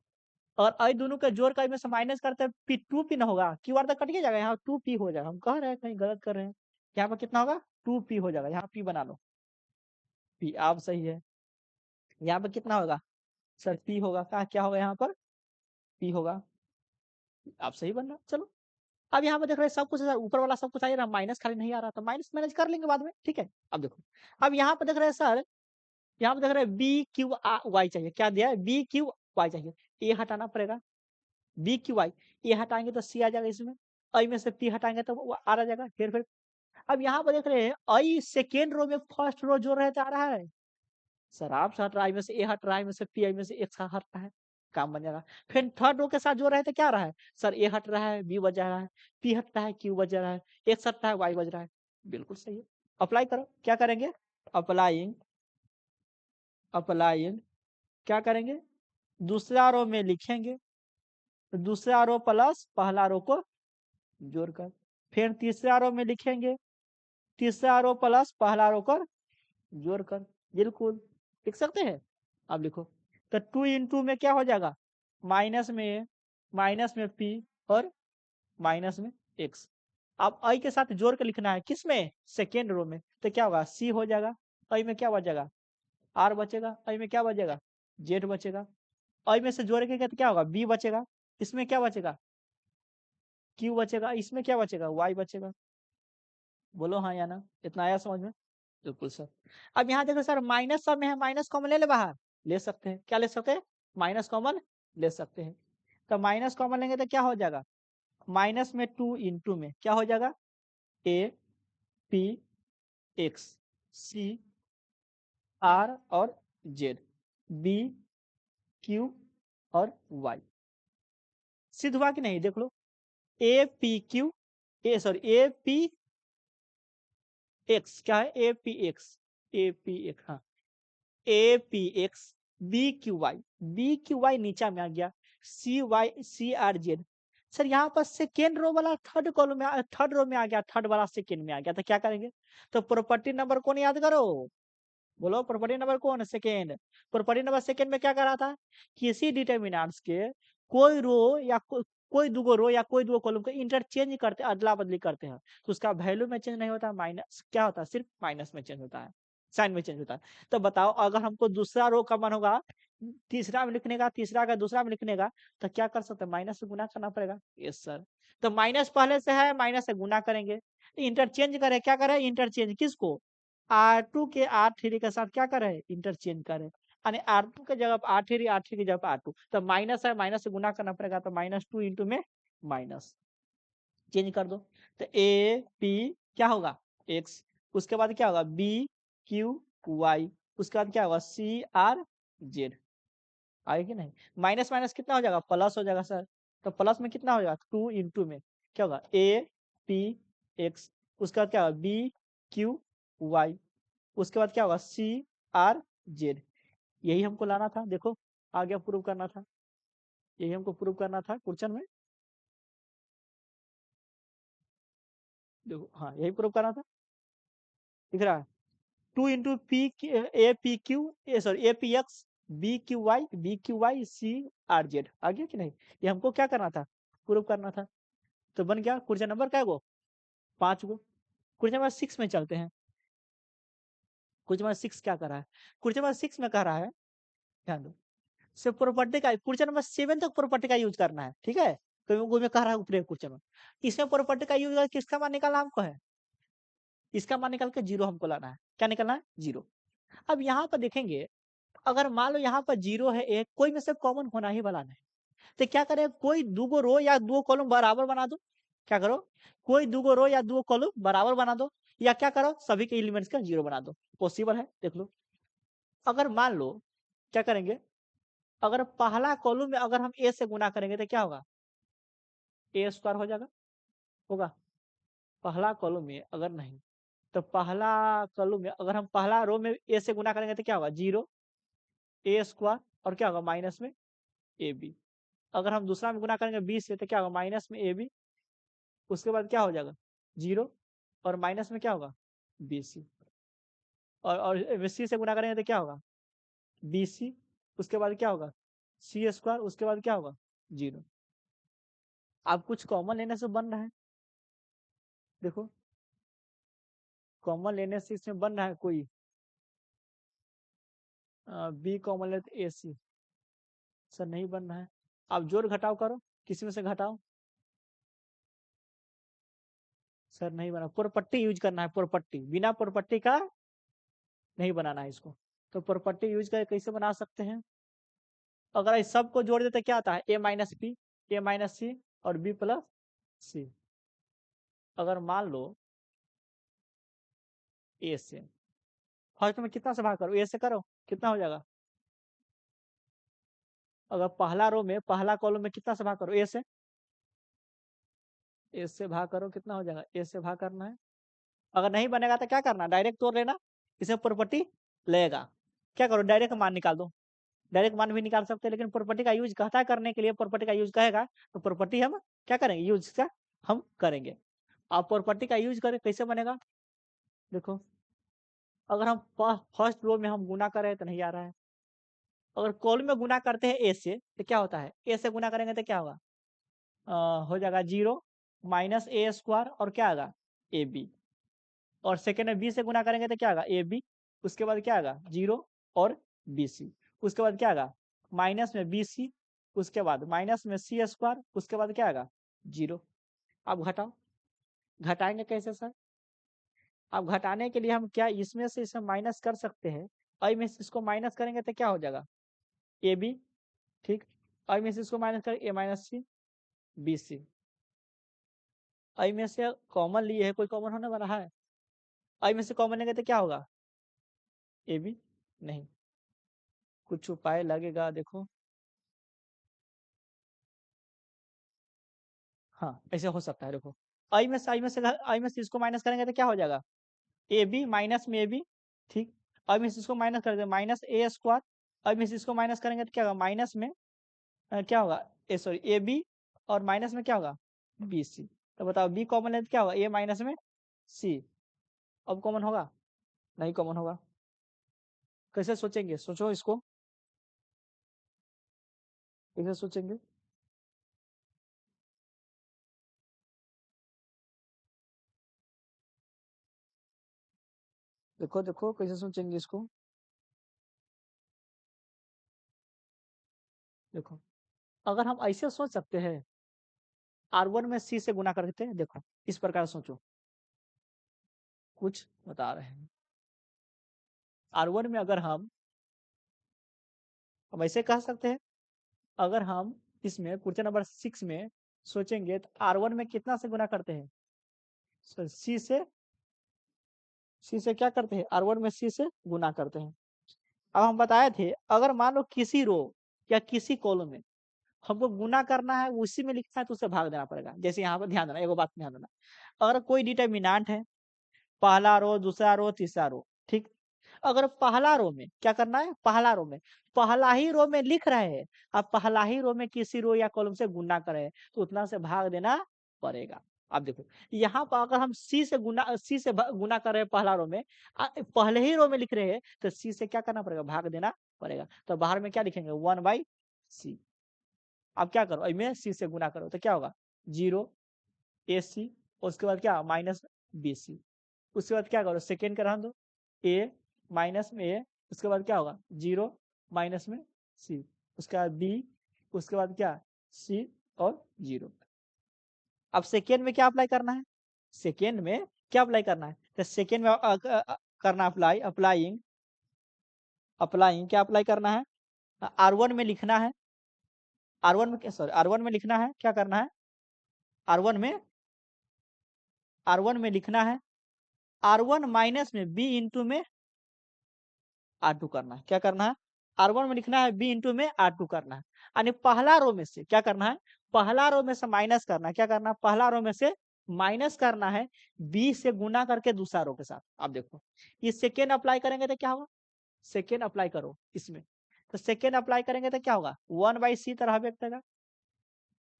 और आई दोनों का जोड़ का में से माइनस करते हैं पी 2 पी ना होगा, क्यू आर तक कट के जाएगा, यहाँ 2 पी हो जाएगा, हम कह रहे हैं कहीं गलत कर रहे हैं, यहाँ पर कितना होगा 2 पी हो जाएगा, यहाँ पी बना लो, पी आप सही है, यहाँ पर कितना होगा सर पी होगा, क्या क्या होगा यहाँ पर पी होगा, आप सही बन रहा चलो। अब यहाँ पे देख रहे हैं सब कुछ ऊपर वाला सब कुछ आ रहा, माइनस खाली नहीं आ रहा, तो माइनस मैनेज कर लेंगे बाद में, ठीक है। अब देखो, अब यहाँ पे देख रहे हैं सर, यहाँ पे देख रहे हैं बी क्यू वाई चाहिए, क्या दिया है, बी क्यू वाई चाहिए, ये हटाना पड़ेगा, बी क्यू वाई, ये हटाएंगे तो सी आ जाएगा इसमें, आई में से पी हटाएंगे तो वो आ जाएगा, फिर अब यहाँ पर देख रहे हैं आई सेकेंड रो में फर्स्ट रो जो रहता आ रहा है, सर आप हट रहा है, में से ए हट रहा है, में से पी, आई में से एक्स हट रहा है, काम बन जाएगा। फिर थर्ड रो के साथ जो रहते क्या रहा है, सर ए हट रहा है, बी बच रहा है, पी हट रहा है, क्यू बच रहा है, एक्स हट रहा है, वाई बच रहा है, बिल्कुल सही है। अप्लाई करो, क्या करेंगे, अप्लाइंग, अप्लाइंग क्या करेंगे, दूसरा रो में लिखेंगे, दूसरा रो प्लस पहला रो को जोड़कर, फिर तीसरा रो में लिखेंगे, तीसरा रो प्लस पहला रो कर जोड़कर, बिल्कुल लिख सकते हैं। अब लिखो, तो 2 इंटू में क्या हो जाएगा, माइनस में पी और माइनस में एक्स। अब आई के साथ जोड़ के लिखना है, किस में, सेकेंड रो में, तो क्या होगा, सी हो जाएगा, आई में क्या बचेगा, आर बचेगा, आई में क्या बचेगा, जेड बचेगा, आई में से जोड़ के तो क्या होगा, बी बचेगा, इसमें क्या बचेगा, क्यू बचेगा, इसमें क्या बचेगा, वाई बचेगा। बोलो हाँ या ना, इतना आया समझ में, बिल्कुल सर। अब यहाँ देखो सर, माइनस सब में है, माइनस कॉमन ले ले बाहर, ले सकते हैं, क्या ले सकते हैं, माइनस कॉमन ले सकते हैं, तो माइनस कॉमन लेंगे तो क्या हो जाएगा, माइनस में 2 इंटू में क्या हो जाएगा, a p x c r और जेड, बी क्यू और वाई, सिद्ध हुआ कि नहीं, देख लो, a p q, a sorry a p x, क्या है, a p x, a p x, हाँ, a p x, b q y नीचा में आ गया, c y c r z, sir यहाँ पर सेकेंड रो वाला थर्ड कॉलम में, थर्ड रो में आ गया, थर्ड वाला सेकेंड में आ गया, तो क्या करेंगे, तो प्रॉपर्टी नंबर कौन याद करो, बोलो प्रॉपर्टी नंबर कौन, सेकेंड, प्रॉपर्टी नंबर सेकेंड में क्या कर रहा था, किसी डिटर्मिनेंट्स के कोई रो या कोई दूगो रो या कोई दूगो कॉलम को इंटरचेंज करते, अदला बदली करते हैं, तो उसका वैल्यू में चेंज नहीं होता, माइनस क्या होता है, सिर्फ माइनस में चेंज होता है, साइन में चेंज होता है। तो बताओ, अगर हमको दूसरा रो का मन होगा तीसरा में लिखने का, तीसरा का दूसरा में लिखने का, तो क्या कर सकते हैं, माइनस से गुना करना पड़ेगा, यस सर, तो माइनस पहले से है, माइनस से गुना करेंगे, इंटरचेंज करें, क्या करें, इंटरचेंज किसको, R2 के R3 के साथ क्या करें, इंटरचेंज करें, यानी R2 के जगह R3, R3 की जगह R2, तो माइनस है, माइनस से गुना करना पड़ेगा, तो -2 इंटू में माइनस, चेंज कर दो, तो ए पी क्या होगा, एक्स, उसके बाद क्या होगा, बी क्यू वाई, उसके बाद क्या होगा, सी आर जेड, आगे कि नहीं, माइनस माइनस कितना हो जाएगा, प्लस हो जाएगा सर, तो प्लस में कितना हो जाएगा, 2 इंटू में क्या होगा, ए पी एक्स, उसके बाद क्या होगा, बी क्यू वाई, उसके बाद क्या होगा, सी आर जेड, यही हमको लाना था, देखो आगे प्रूव करना था, यही हमको प्रूव करना था क्वेश्चन में, देखो हाँ यही प्रूव करना था, दिख रहा है, 2 into p a p q, sorry a p x, b q y c r z, आ गया कि नहीं, ये हमको क्या करना था, प्रूव करना था, तो बन गया क्वेश्चन नंबर क्या गो, 5 गो। क्वेश्चन नंबर 6 में चलते हैं, क्वेश्चन नंबर 6 क्या कर रहा है, क्वेश्चन नंबर 6 में कह रहा है, ध्यान दो, से प्रॉपर्टी का क्वेश्चन नंबर 7 तक प्रॉपर्टी का यूज करना है, ठीक है, तो वो में कह रहा है ऊपर क्वेश्चन में, इसमें प्रॉपर्टी का यूज किसका मान निकालना हमको है, इसका मान निकाल के जीरो हमको लाना है, क्या निकालना है, जीरो। अब यहाँ पर देखेंगे, अगर मान लो यहाँ पर जीरो है एक, कोई में से कॉमन होना ही वाला नहीं, तो क्या करें, कोई दूगो रो या दो कॉलम बराबर बना दो, क्या करो, कोई दूगो रो या दो कॉलम बराबर बना दो, या क्या करो, सभी के एलिमेंट्स का जीरो बना दो, पॉसिबल है, देख लो। अगर मान लो क्या करेंगे, अगर पहला कॉलम में अगर हम ए से गुना करेंगे तो क्या होगा, ए स्क्वायर हो जाएगा, होगा, पहला कॉलम में अगर नहीं, तो पहला कॉलम में अगर हम पहला रो में ए से गुना करेंगे तो क्या होगा, जीरो, ए स्क्वायर, और क्या होगा माइनस में ए बी, अगर हम दूसरा में गुना करेंगे बी से तो क्या होगा, माइनस में ए बी, उसके बाद क्या हो जाएगा, जीरो, और माइनस में क्या होगा, बी सी, और सी से गुना करेंगे तो क्या होगा, बी सी, उसके बाद क्या होगा, सी स्क्वायर, उसके बाद क्या होगा, जीरो। अब कुछ कॉमन लेने से बन रहा है, देखो कॉमन लेने से इसमें बन रहा है कोई, बी कॉमन ले तो ए सी, सर नहीं बन रहा है, आप जोड़ घटाव करो, किसी में से घटाओ, सर नहीं बना, प्रॉपर्टी यूज करना है, प्रॉपर्टी, बिना प्रॉपर्टी का नहीं बनाना है इसको। तो प्रॉपर्टी यूज करके कैसे बना सकते हैं? अगर इस सबको जोड़ देते क्या आता है? ए माइनस बी, ए माइनस सी और बी प्लस सी। अगर मान लो ए से फर्स्ट में कितना से भाग करो? ए से करो, कितना हो जाएगा? अगर पहला रो में पहला कॉलम में कितना से भाग करो? ए से, ए से भाग करो, कितना हो जाएगा? ए से भाग करना है। अगर नहीं बनेगा तो क्या करना? डायरेक्ट तोड़ लेना, इसमें प्रॉपर्टी लगेगा। क्या करो? डायरेक्ट मान निकाल दो। डायरेक्ट मान भी निकाल सकते हैं, लेकिन प्रॉपर्टी का यूज कहता है करने के लिए, प्रॉपर्टी का यूज कहेगा तो प्रॉपर्टी हम क्या करेंगे? यूज का हम करेंगे। आप प्रॉपर्टी का यूज करें, कैसे बनेगा? देखो, अगर हम फर्स्ट रो में हम गुना कर रहे हैं तो नहीं आ रहा है। अगर कॉलम में गुना करते हैं ए से तो क्या होता है? ए से गुना करेंगे तो क्या होगा? हो जाएगा 0 माइनस ए स्क्वायर और क्या आएगा? A B. और सेकेंड में बी से गुना करेंगे तो क्या आएगा? A B. उसके बाद क्या आएगा? 0 और बी सी। उसके बाद क्या आएगा? माइनस में बी सी। उसके बाद माइनस में सी स्क्वायर। उसके बाद क्या आएगा? 0। अब घटाओ। घटाएंगे कैसे सर? अब घटाने के लिए हम क्या इसमें से इसे माइनस कर सकते हैं? आई में से इसको माइनस करेंगे तो क्या हो जाएगा? A B. ठीक, आई में से इसको माइनस कर ए माइनस सी बी सी। आई में से कॉमन लिए है, कोई कॉमन होने वाला है? आई में से कॉमन लेंगे तो क्या होगा? ए बी। नहीं, कुछ उपाय लगेगा, देखो। हाँ, ऐसे हो सकता है, देखो। आई में से इसको माइनस करेंगे तो क्या हो जाएगा? ए बी माइनस में ए बी। ठीक, आई में से इसको माइनस कर देंगे, माइनस ए स्क्वायर। आई में से इसको माइनस करेंगे तो क्या होगा? माइनस में क्या होगा? A sorry, A B. और माइनस में क्या होगा? B C. तो बताओ, बी कॉमन है तो क्या होगा? ए माइनस में सी। अब कॉमन होगा? नहीं कॉमन होगा। कैसे सोचेंगे? सोचो इसको, कैसे सोचेंगे? देखो देखो कैसे सोचेंगे इसको। देखो, अगर हम ऐसे सोच सकते हैं, R1 में C से गुना करते हैं, देखो इस प्रकार सोचो, कुछ बता रहे हैं। R1 में अगर हम ऐसे कह सकते हैं, अगर हम इसमें क्वेश्चन नंबर 6 में सोचेंगे तो R1 में कितना से गुना करते हैं? C से क्या करते हैं? R1 में C से गुना करते हैं। अब हम बताए थे, अगर मान लो किसी रो या किसी कॉलम में हमको गुना करना है, उसी में लिखना है तो उसे भाग देना पड़ेगा। जैसे यहाँ पर ध्यान देना, एगो बात ध्यान देना, अगर कोई डिटर्मिनेंट है, पहला रो, दूसरा रो, तीसरा रो, ठीक। अगर पहला रो में क्या करना है? पहला रो में, पहला ही रो में लिख रहे हैं, अब पहला ही रो में किसी रो या कॉलम से गुना कर रहे हैं तो उतना से भाग देना पड़ेगा। अब देखो, यहाँ पर अगर हम सी से गुना कर रहे हैं पहला रो में, पहले ही रो में लिख रहे हैं तो सी से क्या करना पड़ेगा? भाग देना पड़ेगा। तो बाहर में क्या लिखेंगे? 1/c। अब क्या करो, इसमें सी से गुना करो तो क्या होगा? 0 ए सी। उसके बाद क्या? Minus B C. उसके बाद क्या करो? सेकेंड का रहने दो, ए माइनस में ए। उसके बाद क्या होगा? 0 माइनस में सी। उसके बाद बी। उसके बाद क्या? सी और 0। अब सेकेंड में क्या अप्लाई करना है? सेकेंड में क्या अप्लाई करना है? तो सेकेंड में करना अप्लाई, अप्लाइंग क्या अप्लाई करना है? R1 में लिखना है, R1 में सॉरी, R1 में लिखना है, क्या करना है? R1 में लिखना है, R1 माइनस में B इंटू में R2 करना है। क्या करना है? R1 में लिखना है, B इंटू में R2 करना है। यानी पहला रो में से क्या करना है? पहला रो में से माइनस करना है। क्या करना है? पहला रो में से माइनस करना है, B से गुना करके दूसरा रो के साथ। अब देखो, ये सेकेंड अप्लाई करेंगे तो क्या होगा? सेकेंड अप्लाई करो इसमें, तो सेकेंड अप्लाई करेंगे तो क्या होगा? 1/c तरह व्यक्त होगा।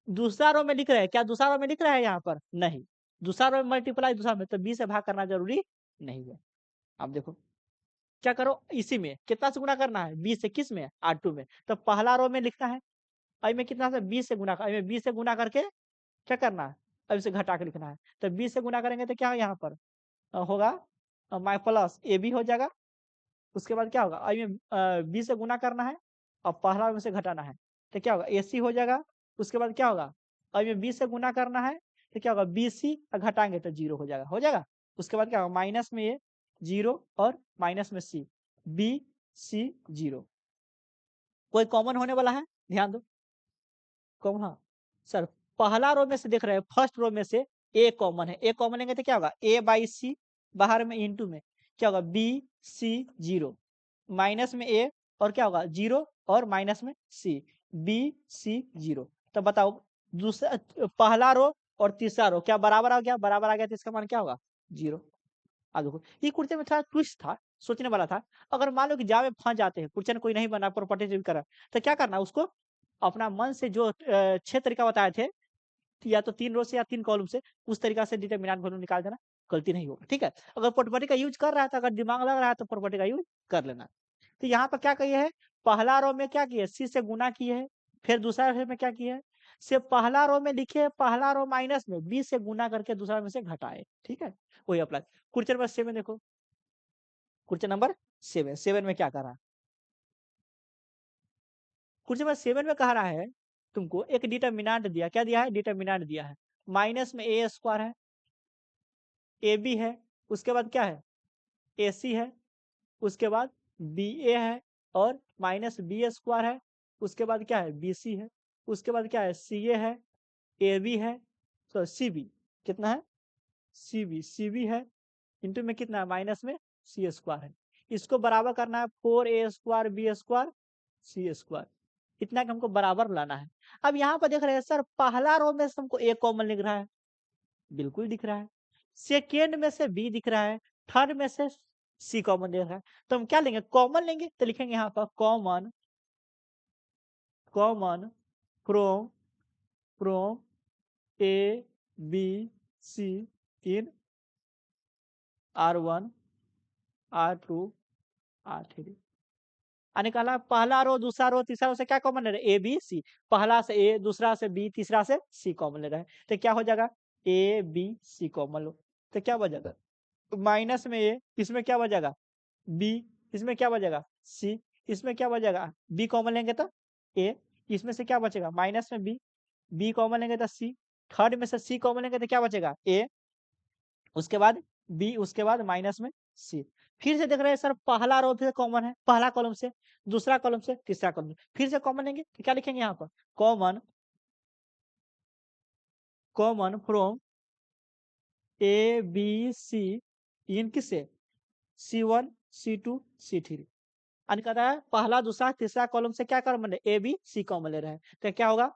दूसरा रो में लिख रहे हैं, क्या दूसरा रो में लिख रहा है यहाँ पर? नहीं। दूसरा रो में मल्टीप्लाई दूसरा में, तो B से भाग करना जरूरी नहीं है। अब देखो, क्या करो, इसी में कितना से गुना करना है? बी से। किस में? R2 में। तो पहला रो में लिखना है, आई में कितना से? बी से गुना, आई में बी से गुना करके क्या करना है? अब इसे घटा के लिखना है। तो बी से गुना करेंगे तो क्या यहाँ पर होगा? माई प्लस ए बी हो जाएगा। उसके बाद क्या होगा? आई में बी से गुना करना है और पहला में से घटाना है तो क्या होगा? AC हो जाएगा। उसके बाद क्या होगा? आई में बी से गुना करना है, तो क्या होगा बी सी घटाएंगे तो 0 हो जाएगा, उसके बाद क्या होगा माइनस में ए 0 और माइनस में सी, बी सी 0। कोई कॉमन होने वाला है, ध्यान दो कॉमन। हाँ सर, पहला रो में से देख रहे हैं, फर्स्ट रो में से ए कॉमन है, ए कॉमन लेंगे तो क्या होगा ए बाई सी, बाहर में इंटू में क्या होगा बी सी 0, माइनस में ए और क्या होगा 0 और माइनस में सी, बी सी 0। तो बताओ दूसरा पहला रो और तीसरा रो क्या बराबर आ गया, बराबर आ गया तो इसका मान क्या होगा 0। अब देखो ये क्वेश्चन में थोड़ा ट्विस्ट था, सोचने वाला था। अगर मान लो कि जावे फंस जाते हैं, क्वेश्चन कोई नहीं बना, प्रॉपर्टी करा, तो क्या करना उसको अपना मन से जो 6 तरीका बताए थे, या तो 3 रो से या 3 कॉलम से, उस तरीका से डिटरमिनेंट वैल्यू निकाल देना, गलती नहीं होगा। ठीक है, अगर प्रॉपर्टी का यूज कर रहा है तो अगर दिमाग लग रहा है तो प्रॉपर्टी का यूज कर लेना। तो यहाँ पर क्या किए है, पहला रो में क्या किए सी से गुना किए है, फिर दूसरा रो में क्या किए है से पहला रो में लिखे पहला रो माइनस में बी से गुना करके दूसरा में से घटाए। ठीक है, वही अप्लाई। क्वेश्चन नंबर 7 देखो, क्वेश्चन नंबर 7 में क्या कर रहा है, क्वेश्चन नंबर 7 में कह रहा है तुमको एक डिटरमिनेंट दिया, क्या दिया है डिटरमिनेंट दिया है, माइनस में ए स्क्वायर है, ए बी है, उसके बाद क्या है ए सी है, उसके बाद बी ए है और माइनस बी स्क्वायर है, उसके बाद क्या है बी सी है, उसके बाद क्या है सी ए है, ए बी है, तो सी बी कितना है सी बी है, इंटू में कितना है माइनस में सी स्क्वायर है। इसको बराबर करना है 4a square B square C square, इतना कि हमको बराबर लाना है। अब यहाँ पर देख रहे हैं सर पहला रो में से हमको ए कॉमन लिख रहा है, बिल्कुल दिख रहा है, सेकेंड में से बी दिख रहा है, थर्ड में से सी कॉमन ले रहा है, तो हम क्या लेंगे कॉमन लेंगे, तो लिखेंगे यहाँ पर common common from from A B C in R1 R2 R3। निकाला पहला रो दूसरा रो तीसरा रो से क्या कॉमन ले रहे हैं ए बी सी, पहला से ए दूसरा से बी तीसरा से सी कॉमन ले रहे हैं, तो क्या हो जाएगा ए बी सी कॉमन लो, तो क्या बचेगा माइनस में ए, इसमें क्या बचेगा बी, इसमें क्या बचेगा सी, इसमें क्या बचेगा बी कॉमन लेंगे तो ए, इसमें से क्या बचेगा माइनस में बी, बी कॉमन लेंगे तो सी, थर्ड में से सी कॉमन लेंगे तो क्या बचेगा ए, उसके बाद बी, उसके बाद माइनस में सी। फिर से देख रहे हैं सर पहला रो फिर कॉमन है, पहला कॉलम से दूसरा कॉलम से तीसरा कॉलम, फिर से कॉमन लेंगे तो क्या लिखेंगे यहाँ पर common common from A B C इन किससे C1 C2 C3। कहता है पहला दूसरा तीसरा कॉलम से क्या कॉमन है ए बी सी कॉमन ले रहे हैं, तो क्या होगा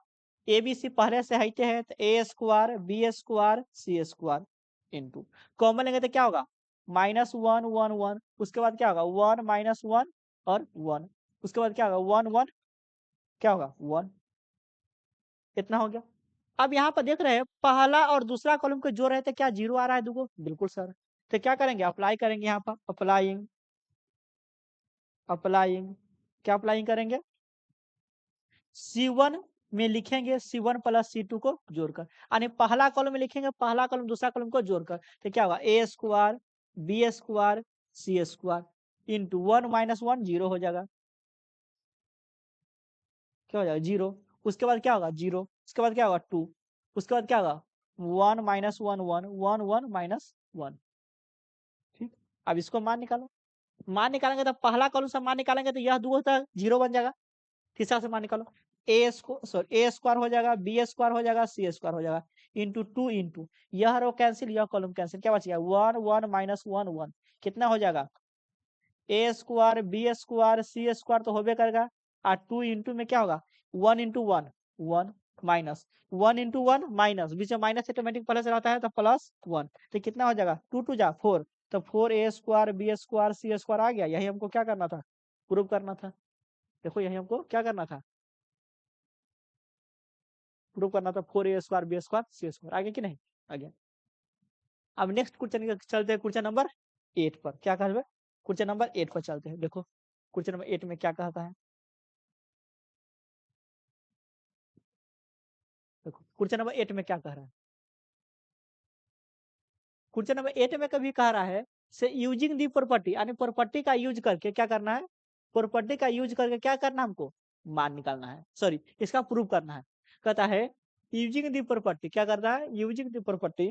ए बी सी पहले से हटे है तो ए square B square C square into common लेंगे तो क्या होगा -1 1 1, उसके बाद क्या होगा 1 -1 और 1, उसके बाद क्या होगा 1 1 क्या होगा 1, इतना हो गया। अब यहाँ पर देख रहे हैं पहला और दूसरा कॉलम को जोड़ रहे थे क्या 0 आ रहा है दुगो, बिल्कुल सर, तो क्या करेंगे अप्लाई करेंगे यहाँ पर अप्लाइंग अप्लाइंग क्या अप्लाइंग करेंगे C1 में लिखेंगे C1 प्लस C2 को जोड़कर, यानी पहला कॉलम में लिखेंगे पहला कॉलम दूसरा कॉलम को जोड़कर, तो क्या होगा ए square B square C square into 1 -1 0 हो जाएगा, क्या हो जाएगा 0, उसके बाद क्या होगा 0, उसके बाद क्या होगा 2, उसके बाद क्या होगा 1 -1 1 1 1 -1। ठीक, अब इसको मान निकालो, मान निकालेंगे तो पहला कॉलम से मान निकालेंगे तो यह दो तक 0 बन जाएगा, तीसरा से मान निकालो ए स्क्वायर हो जाएगा बी स्क्वायर हो जाएगा सी स्क्वायर हो जाएगा इंटू 2 इंटू यह रो कैंसिल यह कॉलम कैंसिल, क्या बचेगा 1 1 -1 1, कितना हो जाएगा ए square B square C square तो होबे करेगा, और 2 इंटू में क्या होगा 1 इंटू 1 1 माइनस 1 इंटू 1 माइनस, बीच में माइनस ऑटोमेटिक प्लस रहता है तो प्लस 1, तो कितना हो जाएगा 2 2 जा 4, तो 4 ए square B square C square आ गया, यही हमको क्या करना था प्रूव करना था। देखो यही हमको क्या करना था प्रूव करना था 4a square B square C square, आगे कि नहीं आगे। अब नेक्स्ट क्वेश्चन चलते हैं क्वेश्चन नंबर 8 पर, क्या कहते हैं क्वेश्चन नंबर 8 पर चलते हैं। देखो क्वेश्चन नंबर 8 में क्या कहता है, देखो क्वेश्चन नंबर 8 में क्या कह रहा है, क्वेश्चन नंबर 8 में कभी कह रहा है से यूजिंग दी प्रॉपर्टी, यानी प्रॉपर्टी का यूज करके क्या करना है प्रॉपर्टी का यूज करके क्या करना है हमको मान निकालना है, सॉरी इसका प्रूव करना है। कहता है यूजिंग दी प्रॉपर्टी क्या करता है, using the property,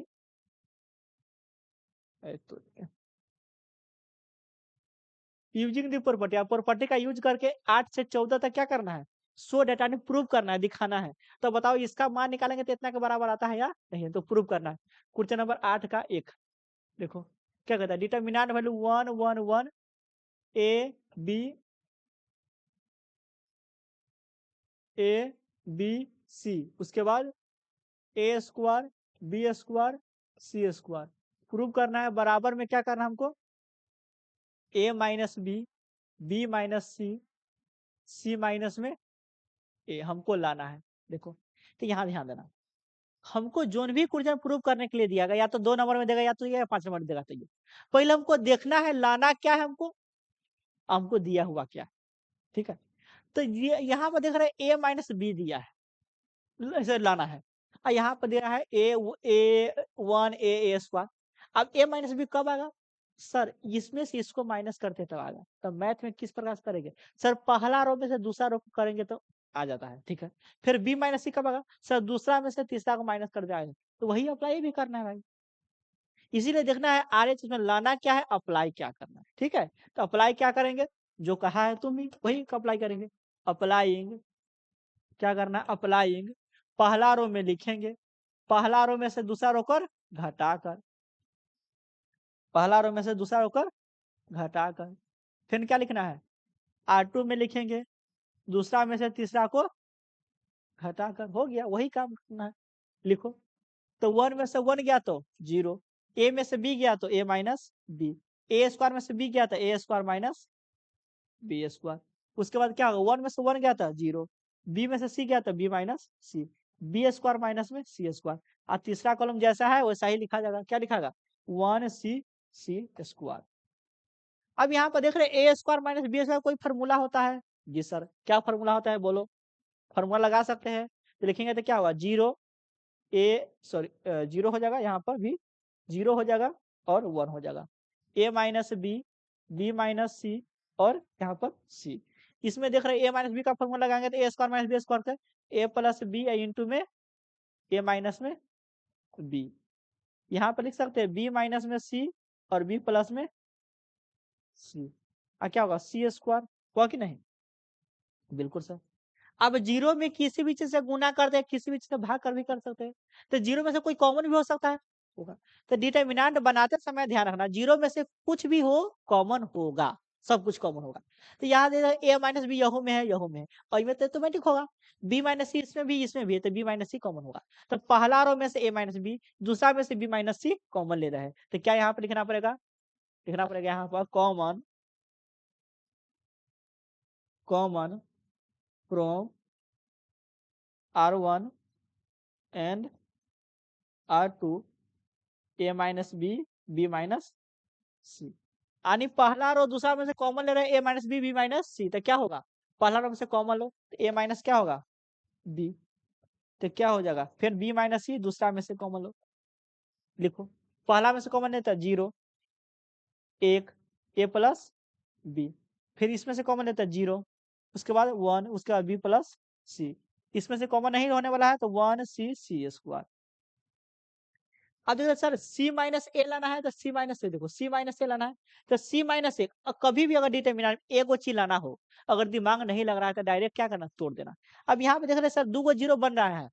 using the property, आप प्रॉपर्टी का यूज करके 8 से 14 तक क्या करना है, शो डेटा ने प्रूव करना है, दिखाना है। तो बताओ इसका मान निकालेंगे तो इतना के बराबर आता है या नहीं, तो प्रूव करना है। क्वेश्चन नंबर 8 का 1 देखो क्या कहता है, determinant value 1 1 1 A B C, उसके बाद A square B square C square, prove करना है। बराबर में क्या करना है हमको, A minus B minus C minus में ए हमको लाना है। देखो तो यहाँ ध्यान देना, हमको जोन भी क्वेश्चन प्रूव करने के लिए दिया गया, या तो 2 नंबर में देगा या तो ये, या 5 नंबर में देगा। तो ये पहले हमको देखना है लाना क्या है, हमको हमको दिया हुआ क्या है, ठीक है। तो ये यहाँ पर देख रहे हैं ए माइनस बी दिया है, ऐसे लाना है। और यहाँ पर दिया है ए1 ए स्क्वायर। अब ए माइनस बी कब आएगा सर, इसमें से इसको माइनस करते तब आएगा। तो मैथ में किस प्रकार से करेंगे सर, पहला रो में से दूसरा रो को करेंगे तो आ जाता है, ठीक है। फिर बी माइनस सी कब आएगा सर, दूसरा में से तीसरा को माइनस कर दिया, तो वही अप्लाई भी करना है भाई। इसीलिए देखना है आर एच में लाना क्या है, अप्लाई क्या करना है, ठीक है। तो अप्लाई क्या करेंगे, जो कहा है तुम भी वही अप्लाई करेंगे। अप्लाइंग क्या करना है, अप्लाइंग पहला रो में लिखेंगे, पहला रो में से दूसरा रो कर घटाकर, पहला रो में से दूसरा रो कर घटाकर, फिर क्या लिखना है, R2 में लिखेंगे, दूसरा में से तीसरा को घटाकर, हो गया, वही काम करना है। लिखो तो 1 में से 1 गया तो 0, ए में से बी गया तो ए माइनस बी, ए स्क्वायर में से बी गया तो ए स्क्वायर माइनस बी स्क्वायर। उसके बाद क्या होगा, 1 में से 1 गया था 0, बी में से सी गया था B minus C, B square minus में सी स्क्वायर। और तीसरा कॉलम जैसा है वैसा ही लिखा जाएगा, क्या लिखागा 1 सी स्क्वायर। अब यहाँ पर देख रहे ए स्क्वायर माइनस बी स्क्वायर कोई फॉर्मूला होता है, जी सर क्या फॉर्मूला होता है बोलो, फॉर्मूला लगा सकते हैं। तो लिखेंगे तो क्या होगा, 0 हो जाएगा, यहाँ पर भी 0 हो जाएगा और 1 हो जाएगा, ए माइनस बी माइनस सी और यहाँ पर सी। इसमें देख रहे हैं ए माइनस बी का फॉर्मूला लगाएंगे तो ए स्क्वायर माइनस बी स्क्वायर का ए प्लस बी इंटू में ए माइनस में बी, यहाँ पर लिख सकते हैं बी माइनस में सी और बी प्लस में सी। क्या होगा सी स्क्वायर, हुआ कि नहीं, बिल्कुल सर। अब 0 में किसी भी चीज से गुना कर दे, किसी भी चीज से भाग कर भी कर सकते हैं, तो 0 में से कोई कॉमन भी हो सकता है, होगा। तो डिटर्मिनेंट बनाते समय ध्यान रखना 0 में से कुछ भी हो कॉमन होगा, सब कुछ कॉमन होगा। तो यहाँ दे ए माइनस बी यहू में है, यहू में है, और इसमें तो ऑटोमेटिक होगा बी माइनस सी, इसमें भी है, तो बी माइनस सी कॉमन होगा। तो पहला रो में से ए माइनस बी, दूसरा में से बी माइनस सी कॉमन ले रहे हैं, तो क्या यहाँ पर लिखना पड़ेगा, यहाँ पर common from R1 and R2 a minus B minus c. यानी पहला रो दूसरा में से कॉमन ले रहे हैं ए माइनस बी माइनस सी, तो क्या होगा, पहला रो में से कॉमन लो तो ए माइनस क्या होगा बी, तो क्या हो जाएगा, फिर बी माइनस सी दूसरा में से कॉमन लो, लिखो पहला में से कॉमन लेता है 0 1 ए प्लस बी, फिर इसमें से कॉमन लेता है 0, उसके बाद 1, उसके बाद बी प्लस सी, इसमें से कॉमन नहीं होने वाला है तो 1 सी स्क्वायर। अब देखो सर सी माइनस ए लाना है तो सी माइनस ए, देखो सी माइनस ए लाना है तो सी माइनस ए, कभी भी अगर डिटर्मिनेंट ए को चीज लाना हो, अगर दिमाग नहीं लग रहा है तो डायरेक्ट क्या करना, तोड़ देना। अब यहाँ पे देख रहे सर 2 जीरो बन रहा है,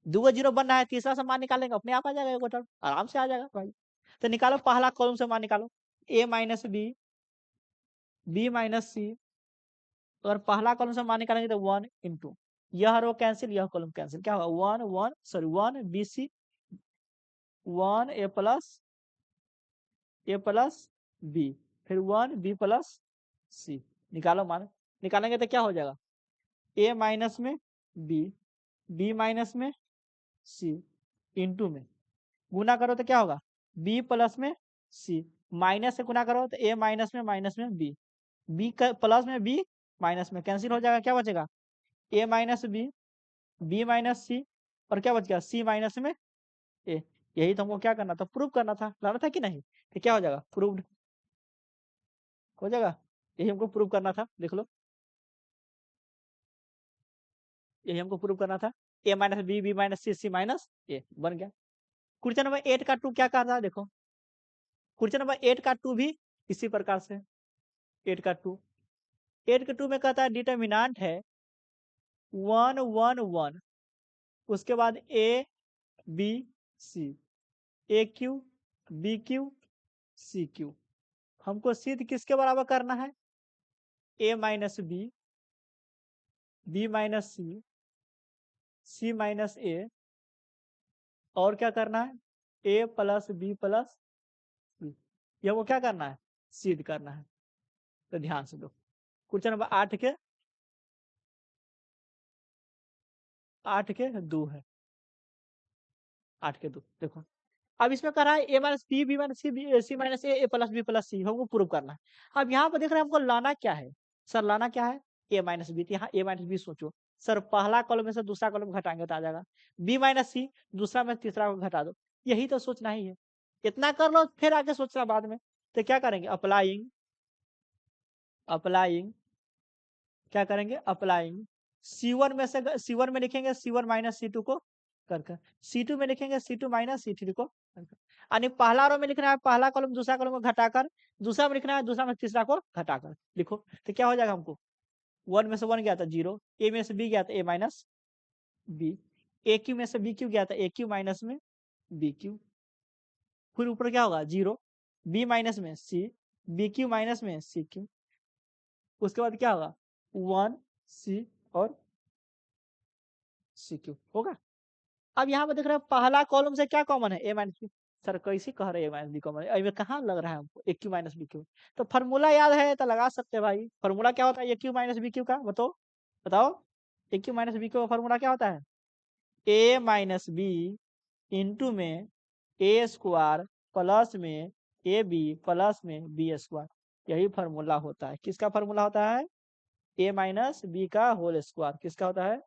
2 जीरो बन रहा है, तीसरा से मान निकालेंगे अपने आप आ जाएगा, एक टर्म आराम से आ जाएगा भाई। तो निकालो पहला कॉलम से मान निकालो, ए माइनस बी माइनस सी, अगर पहला कॉलम से मान निकालेंगे तो 1 इंटू यह रो कैंसिल, यह कॉलम कैंसिल, क्या होगा 1 बी सी 1 ए प्लस बी, फिर 1 बी प्लस सी, निकालो मान, निकालेंगे तो क्या हो जाएगा ए माइनस में बी माइनस में सी इंटू में गुना करो तो क्या होगा बी प्लस में सी, माइनस से गुना करो तो ए माइनस में बी प्लस में बी माइनस में कैंसिल हो जाएगा, क्या बचेगा ए माइनस बी माइनस सी, और क्या बच गया सी माइनस में ए। यही तो हमको क्या करना था, प्रूव करना था, लाना था कि नहीं, तो क्या हो जाएगा प्रूव्ड हो जाएगा, यही हमको प्रूव करना था, देख लो यही हमको प्रूव करना था। ए माइनस बी माइनस सी माइनस ए बन गया। क्वेश्चन नंबर 8 का 2 क्या कर रहा है देखो, क्वेश्चन नंबर 8 का 2 भी इसी प्रकार से 8 का 2 8 के 2 में कहता है डिटर्मिनेंट है 1 1 1, उसके बाद A B C, A Q B Q C Q. हमको सिद्ध किसके बराबर करना है, ए minus B minus C minus A, और क्या करना है A plus B plus C. ये वो क्या करना है, सिद्ध करना है। तो ध्यान से दो क्वेश्चन नंबर 8 के 2 है, 8 के 2 देखो। अब इसमें कह रहा है ए minus B minus C minus a B plus c हमको प्रूव करना है। अब यहाँ पर देख रहे हैं हमको लाना क्या है, सर लाना क्या है ए माइनस बी। यहाँ ए माइनस बी सोचो सर, पहला कॉलम में से दूसरा कॉलम घटाएंगे तो आ जाएगा बी माइनस सी, दूसरा में तीसरा को घटा दो, यही तो सोचना ही है। इतना कर लो फिर आगे सोचना बाद में। तो क्या करेंगे अप्लाइंग क्या करेंगे अप्लाइंग C1 में से C1 में लिखेंगे C1 माइनस C2 को करके, C2 में लिखेंगे C2 माइनस C3 को करके। यानी पहला रो में लिखना है पहला कॉलम दूसरा कॉलम को घटाकर, दूसरा में लिखना है दूसरा में तीसरा को घटाकर लिखो। तो क्या हो जाएगा हमको 1 में से 1 गया था 0, ए में से बी गया था ए माइनस बी, ए क्यू में से बी क्यू गया था ए क्यू माइनस में बी क्यू, फिर ऊपर क्या होगा 0, बी माइनस में सी, बी क्यू माइनस में सी क्यू, उसके बाद क्या होगा 1 सी और सी क्यू होगा। अब यहाँ पे देख रहे हैं पहला कॉलम से क्या कॉमन है ए माइनस बी। सर कैसे कह रहे हैं ए माइनस बी कॉमन है, अभी कहाँ लग रहा है हमको ए क्यू माइनस बी क्यू। तो फॉर्मूला याद है तो लगा सकते हैं भाई। फॉर्मूला क्या होता है ए क्यू माइनस बी क्यू का, बताओ ए क्यू माइनस बी क्यू का फॉर्मूला क्या होता है, ए माइनस बी इंटू में ए स्क्वायर प्लस में ए बी प्लस में बी स्क्वायर, यही फॉर्मूला होता है। किसका फॉर्मूला होता है ए माइनस बी का होल स्क्वायर, किसका होता है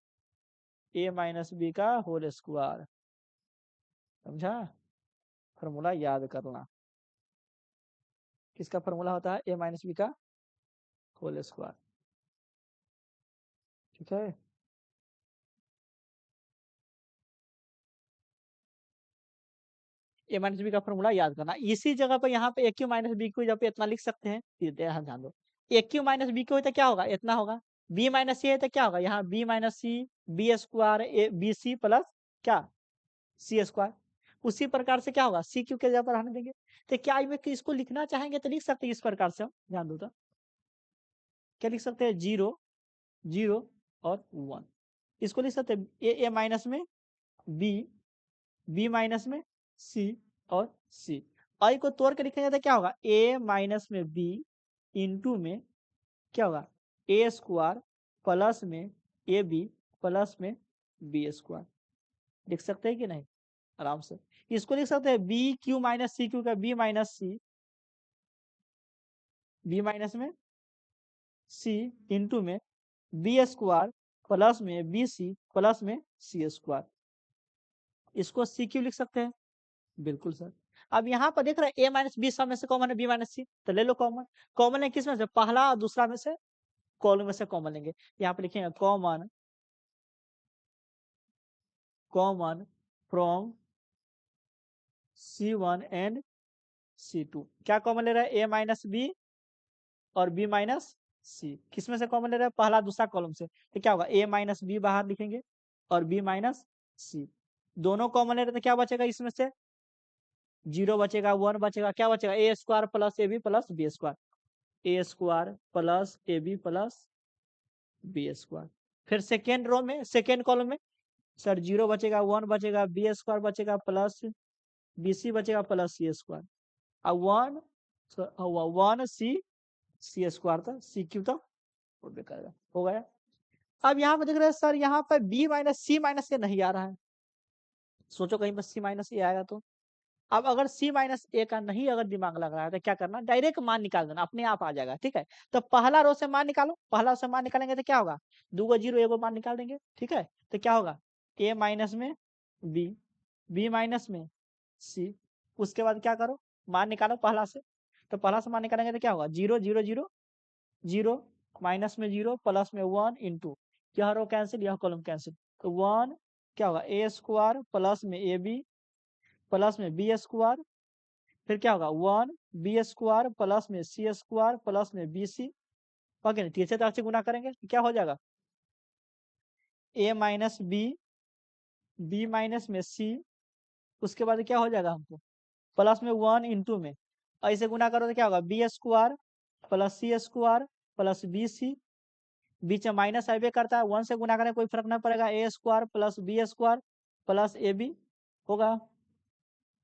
ए माइनस बी का होल स्क्वायर, समझा। फॉर्मूला याद करना, किसका फॉर्मूला होता है ए माइनस बी का होल स्क्वायर, ठीक है। ए माइनस बी का फॉर्मूला याद करना, इसी जगह पर यहाँ पे ए क्यू माइनस बी क्यू जब पे इतना लिख सकते हैं, ध्यान दो ए क्यू माइनस बी क्यू तो क्या होगा इतना होगा, बी माइनस सी है तो क्या होगा यहाँ B minus C B square A B C plus क्या सी स्क्वायर। उसी प्रकार से क्या होगा सी क्यू के जगह पर रहने देंगे। तो क्या इसको लिखना चाहेंगे तो लिख सकते हैं इस प्रकार से, हम ध्यान दो तो क्या लिख सकते हैं 0 0 और 1, इसको लिख सकते हैं ए माइनस में बी माइनस में सी और सी। आई को तोड़ के लिखेंगे तो क्या होगा ए माइनस में बी इंटू में क्या होगा ए स्क्वायर प्लस में ए बी प्लस में बी स्क्वायर, लिख सकते हैं कि नहीं आराम से। इसको लिख सकते हैं B Q minus C Q का बी माइनस में सी इंटू में बी स्क्वायर प्लस में बी सी प्लस में सी स्क्वायर, इसको सी क्यू लिख सकते हैं बिल्कुल सर। अब यहाँ पर देख रहे हैं ए माइनस बी सब में से कॉमन है बी माइनस सी, तो ले लो कॉमन। कॉमन है किस में से पहला और दूसरा में से कॉलम में से कॉमन लेंगे, यहाँ पे लिखेंगे common from C1 and C2। क्या कॉमन ले रहा है ए माइनस बी और बी माइनस सी, किसमें से कॉमन ले रहा है पहला दूसरा कॉलम से, तो क्या होगा ए माइनस बी बाहर लिखेंगे और बी माइनस सी, दोनों कॉमन ले रहे तो क्या बचेगा इसमें से 0 बचेगा 1 बचेगा, क्या बचेगा a square plus a B plus b square, a square plus a B plus b square. फिर सेकेंड रो में सेकेंड कॉलम में सर 0 बचेगा 1 बचेगा बी स्क्वायर बचेगा प्लस बी सी बचेगा प्लस सी स्क्वायर, अब 1 सी स्क्वायर था सी क्यू था हो गया। अब यहाँ पे देख रहे हैं सर यहाँ पर बी माइनस सी माइनस ए नहीं आ रहा है, सोचो कहीं पर सी माइनस ए आएगा तो। अब अगर सी माइनस ए का नहीं अगर दिमाग लग रहा है तो क्या करना डायरेक्ट मान निकाल देना, अपने आप आ जाएगा, ठीक है। तो पहला रो से मान निकालो, पहला रो से मान निकालेंगे तो क्या होगा 2 को 0 1 मान निकाल देंगे, ठीक है। तो क्या होगा ए माइनस में बी माइनस में सी, उसके बाद क्या करो मान निकालो पहला से, तो पहला से मान निकालेंगे तो क्या होगा 0 0 0 0 माइनस में 0 प्लस में 1 इंटू, यह रो कैंसिल यह कॉलम कैंसिल, तो 1 क्या होगा ए स्क्वायर प्लस में ए बी प्लस में बी स्क्वायर, फिर क्या होगा 1 बी स्क्वायर प्लस में सी स्क्वायर प्लस में बी सी। ओके नहीं, तीसरे तरफ से गुना करेंगे तो क्या हो जाएगा ए माइनस बी माइनस में सी, उसके बाद क्या हो जाएगा हमको प्लस में 1 इंटू में ऐसे गुना करो तो क्या होगा B square plus c square plus b सी, बीच में माइनस आइबे करता है, 1 से गुना करें कोई फर्क नहीं पड़ेगा, a square plus b square plus a b होगा।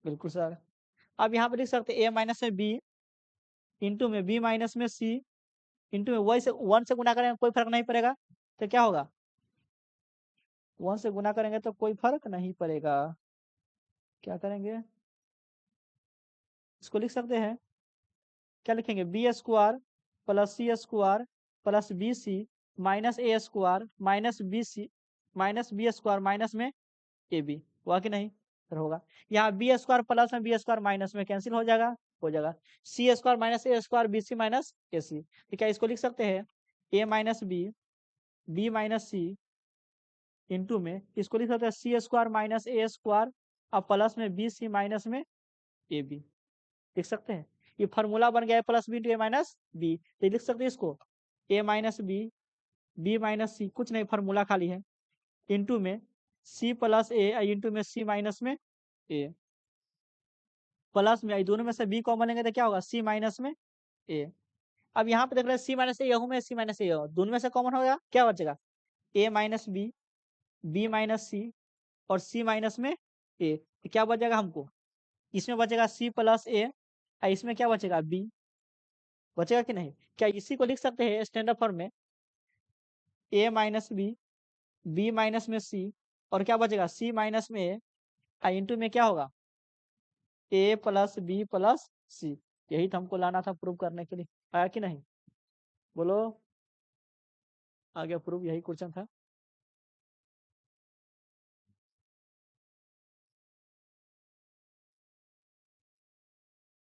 बिल्कुल सर। अब यहाँ पे लिख सकते ए माइनस में बी इंटू में बी माइनस में सी इंटू में वही से 1 से गुना करेंगे कोई फर्क नहीं पड़ेगा, तो क्या होगा 1 से गुना करेंगे तो कोई फर्क नहीं पड़ेगा। क्या करेंगे, इसको लिख सकते हैं, क्या लिखेंगे b square plus c square plus b c minus a square minus B c minus B square minus में ए बी, हुआ कि नहीं, फिर होगा यहाँ बी स्क्वायर प्लस में बी स्क्वायर माइनस में कैंसिल हो जाएगा c square minus a square b c minus a c, तो क्या इसको लिख सकते हैं a minus B minus c into में इसको लिख सकते हैं सी स्क्वायर माइनस ए स्क्वायर और प्लस में बी सी माइनस में ए बी, लिख सकते हैं। ये फॉर्मूला बन गया है plus B two A minus B, तो लिख सकते हैं इसको A minus B minus C, कुछ नहीं फॉर्मूला खाली है, इंटू में सी प्लस ए इंटू में सी माइनस में ए प्लस में दोनों में से बी कॉमन लेंगे तो क्या होगा सी माइनस में ए। अब यहाँ पे देख रहे हैं सी माइनस ए में सी माइनस ए दोनों में से कॉमन होगा, क्या बचेगा ए माइनस बी माइनस सी और सी माइनस में ए, तो क्या बचेगा हमको इसमें बचेगा सी प्लस ए और इसमें क्या बचेगा बी, बचेगा कि नहीं। क्या इसी को लिख सकते हैं स्टैंडर्ड फॉर्म में ए माइनस बी माइनस में सी और क्या बचेगा सी माइनस में ए इंटू में क्या होगा ए प्लस बी प्लस सी, यही तो हमको लाना था प्रूव करने के लिए, आया कि नहीं बोलो, आ गया प्रूव, यही क्वेश्चन था।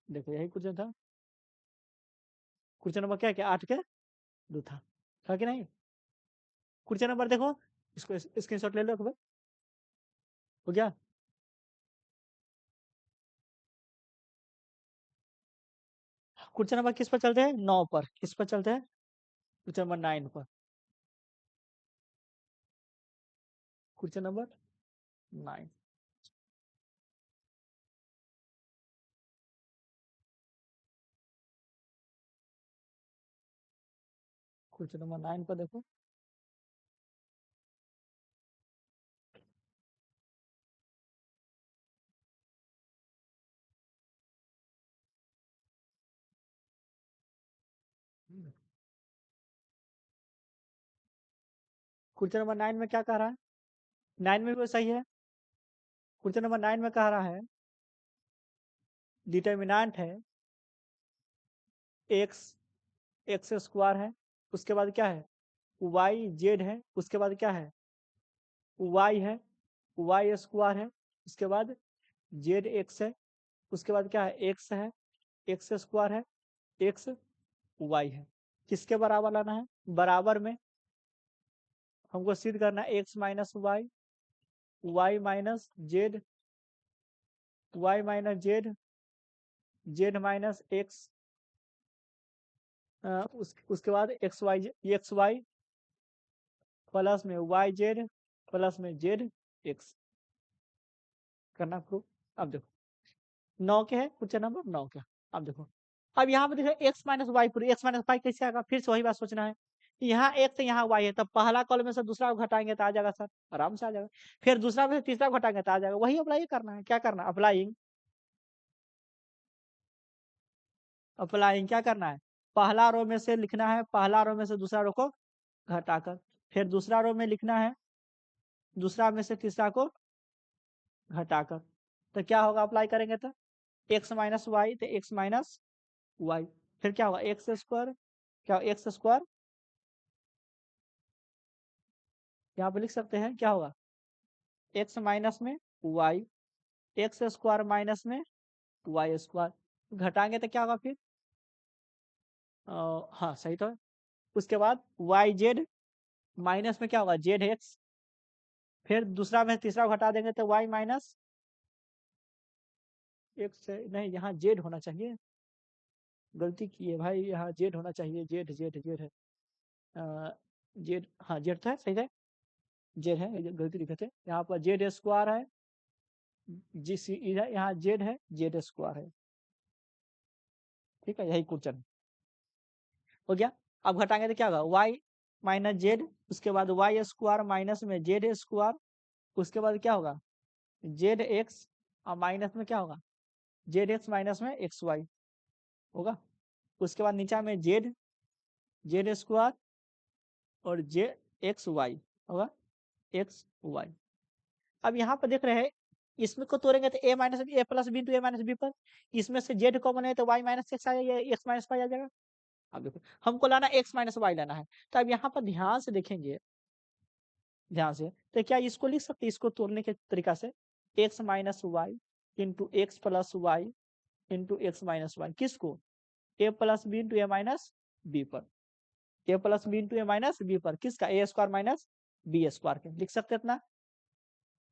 देखो यही क्वेश्चन था, क्वेश्चन नंबर क्या क्या 8 के 2 था कि नहीं। क्वेश्चन नंबर देखो, इसको स्क्रीनशॉट ले लो एक बार, हो गया। क्वेश्चन नंबर किस पर चलते हैं 9 पर, किस पर चलते हैं क्वेश्चन नंबर 9 पर, क्वेश्चन नंबर 9 क्वेश्चन नंबर 9 पर देखो, क्वेश्चन नंबर 9 में क्या कह रहा है, 9 में भी सही है। क्वेश्चन नंबर 9 में कह रहा है डिटर्मिनेंट है एक्स एक्स स्क्वायर है, उसके बाद क्या है वाई जेड है, उसके बाद क्या है वाई है वाई स्क्वायर है, उसके बाद जेड एक्स है, उसके बाद क्या है एक्स है एक्स स्क्वायर है एक्स वाई है, किसके बराबर लाना है बराबर में हमको सिद्ध करना है X minus Y minus Z Y minus Z Z minus X, उसके बाद एक्स वाई प्लस में वाई जेड प्लस में जेड एक्स करना प्रूफ। अब देखो 9 के है क्वेश्चन नंबर 9 का, अब देखो अब यहाँ पे देखो एक्स माइनस वाई पूरी एक्स माइनस वाई कैसे आएगा, फिर से वही बात सोचना है, यहाँ एक तो यहाँ वाई है, तब पहला कॉलम में से दूसरा को घटाएंगे तो आ जाएगा सर, आराम से आ जाएगा, फिर दूसरा में से तीसरा को घटाएंगे तो आ जाएगा, वही अप्लाई करना है, क्या करना है अप्लाइंग क्या करना है पहला रो में से लिखना है, पहला रो में से दूसरा रो को घटाकर, फिर दूसरा रो में लिखना है दूसरा में से तीसरा को घटाकर, तो क्या होगा अप्लाई करेंगे तो एक्स माइनस वाई तो एक्स माइनस वाई, फिर क्या होगा एक्स स्क्वायर, क्या एक्स स्क्वायर यहाँ पे लिख सकते हैं क्या होगा एक्स माइनस में वाई एक्स स्क्वायर माइनस में वाई स्क्वायर, घटाएंगे तो क्या होगा फिर हाँ सही तो है, उसके बाद वाई जेड माइनस में क्या होगा जेड एक्स, फिर दूसरा में तीसरा घटा देंगे तो y माइनस एक्स नहीं, यहाँ जेड होना चाहिए, गलती की है भाई, यहाँ जेड होना चाहिए, जेड जेड जेड है, जेड, हाँ जेड था, सही है, जेड है, गलती लिखे थे, यहाँ पर जेड स्क्वायर है, जिस यहाँ जेड है, जेड स्क्वायर है, ठीक है, यही क्वेश्चन हो गया। अब घटाएंगे तो क्या होगा, वाई माइनस जेड, उसके बाद वाई स्क्वायर माइनस में जेड स्क्वायर, उसके बाद क्या होगा जेड एक्स, और माइनस में क्या होगा जेड एक्स माइनस में एक्स वाई होगा, उसके बाद नीचे में जेड, जेड स्क्वायर और जे एक्स वाई होगा, एक्स वाई। अब यहाँ पर देख रहे हैं, इसमें को तोड़ेंगे तो ए minus A plus B into A minus B पर, इसमें से जेड कॉमन है तो वाई माइनस एक्स आ जाएगा, एक्स माइनस वाई आ जाएगा। अब देखो हमको लाना एक्स माइनस वाई लाना है, तो अब यहाँ पर ध्यान से देखेंगे, ध्यान से, तो क्या इसको लिख सकते हैं, इसको तोड़ने के तरीका से, X minus Y into X plus Y into X minus Y, किसको A plus B into A minus B पर, A plus B into A minus B पर, किसका A square minus B square के, लिख सकते हैं इतना,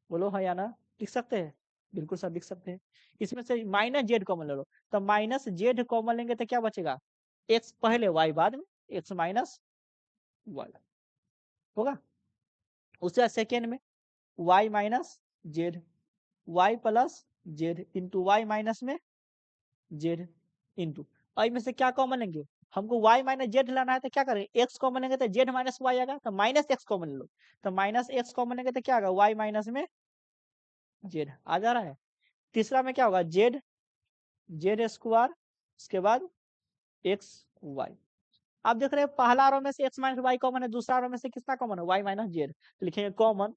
बोलो हाँ या ना, लिख सकते हैं, बिल्कुल सब लिख सकते हैं। इसमें से माइनस जेड कॉमन ले लो, तो माइनस जेड कॉमन लेंगे तो क्या बचेगा, एक्स पहले वाई बाद में, एक्स माइनस वाई होगा, उसके बाद सेकेंड में Y minus Z, Y plus Z into Y minus में जेड इंटू, और में से क्या कॉमन लेंगे, हमको y माइनस जेड लाना है तो क्या करेंगे, x कॉमन लेंगे तो z माइनस वाई आएगा, तो माइनस एक्स कॉमन लो, तो माइनस एक्स कॉमन लेंगे तो क्या आएगा y माइनस में z आ जा रहा है। तीसरा में क्या होगा z, जेड स्क्वायर, उसके बाद एक्स वाई। आप देख रहे हैं पहला रो में से x माइनस वाई कॉमन है, दूसरा रो में से कितना कॉमन है y माइनस जेड, तो लिखेंगे कॉमन,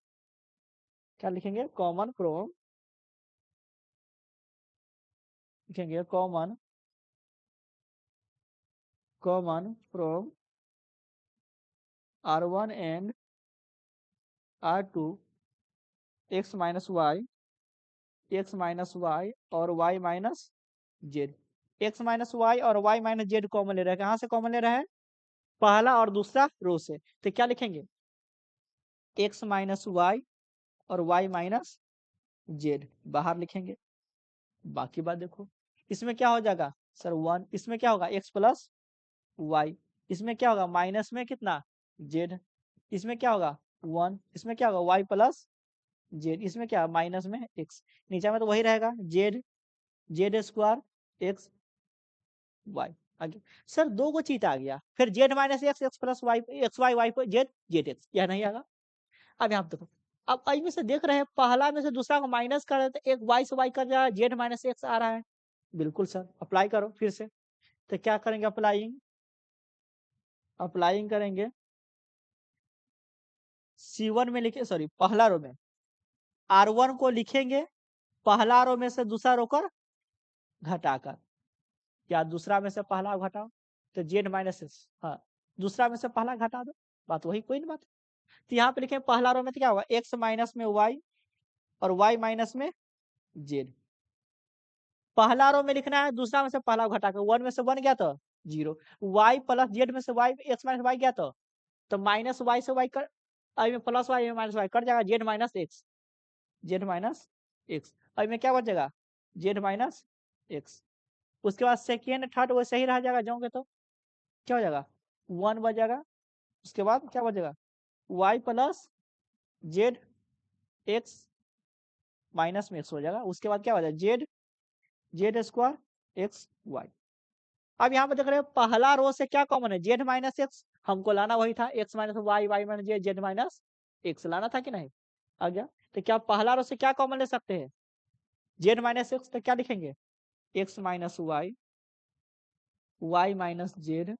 क्या लिखेंगे कॉमन फ्रॉम, लिखेंगे common, common from r1 and r2 x minus Y, x minus y और y minus z, x minus y और वाई माइनस जेड कॉमन ले रहे हैं, कहाँ से कॉमन ले रहे हैं, पहला और दूसरा रो से, तो क्या लिखेंगे एक्स माइनस वाई और वाई माइनस जेड बाहर लिखेंगे। बाकी बात देखो, इसमें क्या हो जाएगा सर 1, इसमें क्या होगा एक्स प्लस वाई, इसमें क्या होगा माइनस में कितना जेड, इसमें क्या होगा 1, इसमें क्या होगा वाई प्लस जेड, इसमें क्या माइनस में एक्स, नीचे में तो वही रहेगा Z, Z square X Y आगे। सर दो गो चीज आ गया, फिर Z minus X, X plus Y, X Y Y Z, Z X, यह नहीं आएगा। अब यहाँ देखो, अब में से देख रहे हैं पहला में से दूसरा को माइनस कर रहे तो एक वाई से वाई कर जा रहा है, जेड माइनस एक्स आ रहा है, बिल्कुल सर अप्लाई करो फिर से, तो क्या करेंगे अप्लाइंग, अप्लाइंग करेंगे C1 में लिखे, सॉरी पहला रो में R1 को लिखेंगे पहला रो में से दूसरा रो कर घटाकर, क्या दूसरा में से पहला घटाओ तो जेड माइनस एक्स, हाँ दूसरा में से पहला घटा दो, बात वही, कोई नहीं बात। तो यहाँ पे लिखे पहला रो में तो क्या होगा एक्स माइनस में वाई और वाई माइनस में जेड, पहला रो में लिखना है, दूसरा में से पहला घटाकर, 1 में से 1 गया तो 0, वाई प्लस जेड में से वाई, एक्स माइनस वाई गया तो माइनस वाई से वाई कर, आई में प्लस वाई में माइनस वाई कट जाएगा, z minus x, Z minus x, I में क्या बचेगा जेड माइनस एक्स। उसके बाद सेकेंड थर्ड वो सही रह जाएगा, जाओगे तो क्या हो जाएगा 1 बचेगा, उसके बाद क्या बचेगा Y plus Z x minus में एक्स हो जाएगा, उसके बाद क्या हो जाएगा Z, Z square X Y. अब यहाँ पे देख रहे हैं पहला रो से क्या कॉमन है जेड माइनस एक्स, हमको लाना वही था X minus Y, Y minus Z, Z minus X लाना था कि नहीं, आ गया। तो क्या पहला रो से क्या कॉमन ले सकते हैं जेड माइनस एक्स, तो क्या लिखेंगे X minus Y, Y minus Z,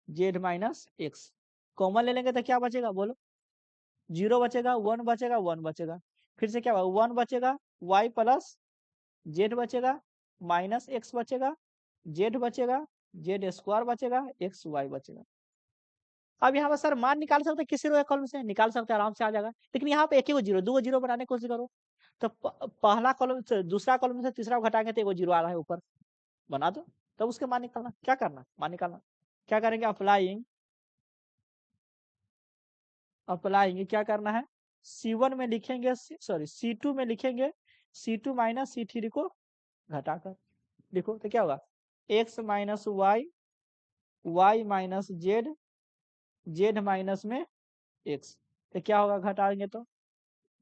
Z minus X, common ले लेंगे तो क्या बचेगा बोलो 0 बचेगा, 1 बचेगा, 1 बचेगा, फिर से क्या होगा 1 बचेगा, वाई प्लस जेड बचेगा, माइनस एक्स बचेगा, जेड बचेगा, जेड स्क्वायर बचेगा, एक्स वाई बचेगा। अब यहाँ पर सर मान निकाल सकते हैं किसी रो या कॉलम से, निकाल सकते हैं आराम से आ जाएगा, लेकिन यहाँ पे एक ही जीरो, 2 जीरो बनाने की कोशिश करो, तो पहला कॉलम से दूसरा कॉलम से तीसरा घटाएंगे तो 1 जीरो आ रहा है ऊपर, बना दो, तब उसके मान निकालना, क्या करना मान निकालना, क्या करेंगे अप्लाइंग, अप्लाइंग क्या करना है C1 में लिखेंगे, सॉरी C2 में लिखेंगे C2 माइनस C3 को घटाकर। देखो तो क्या होगा, x minus Y, Y minus Z, Z minus में x। तो क्या होगा, घटाएंगे तो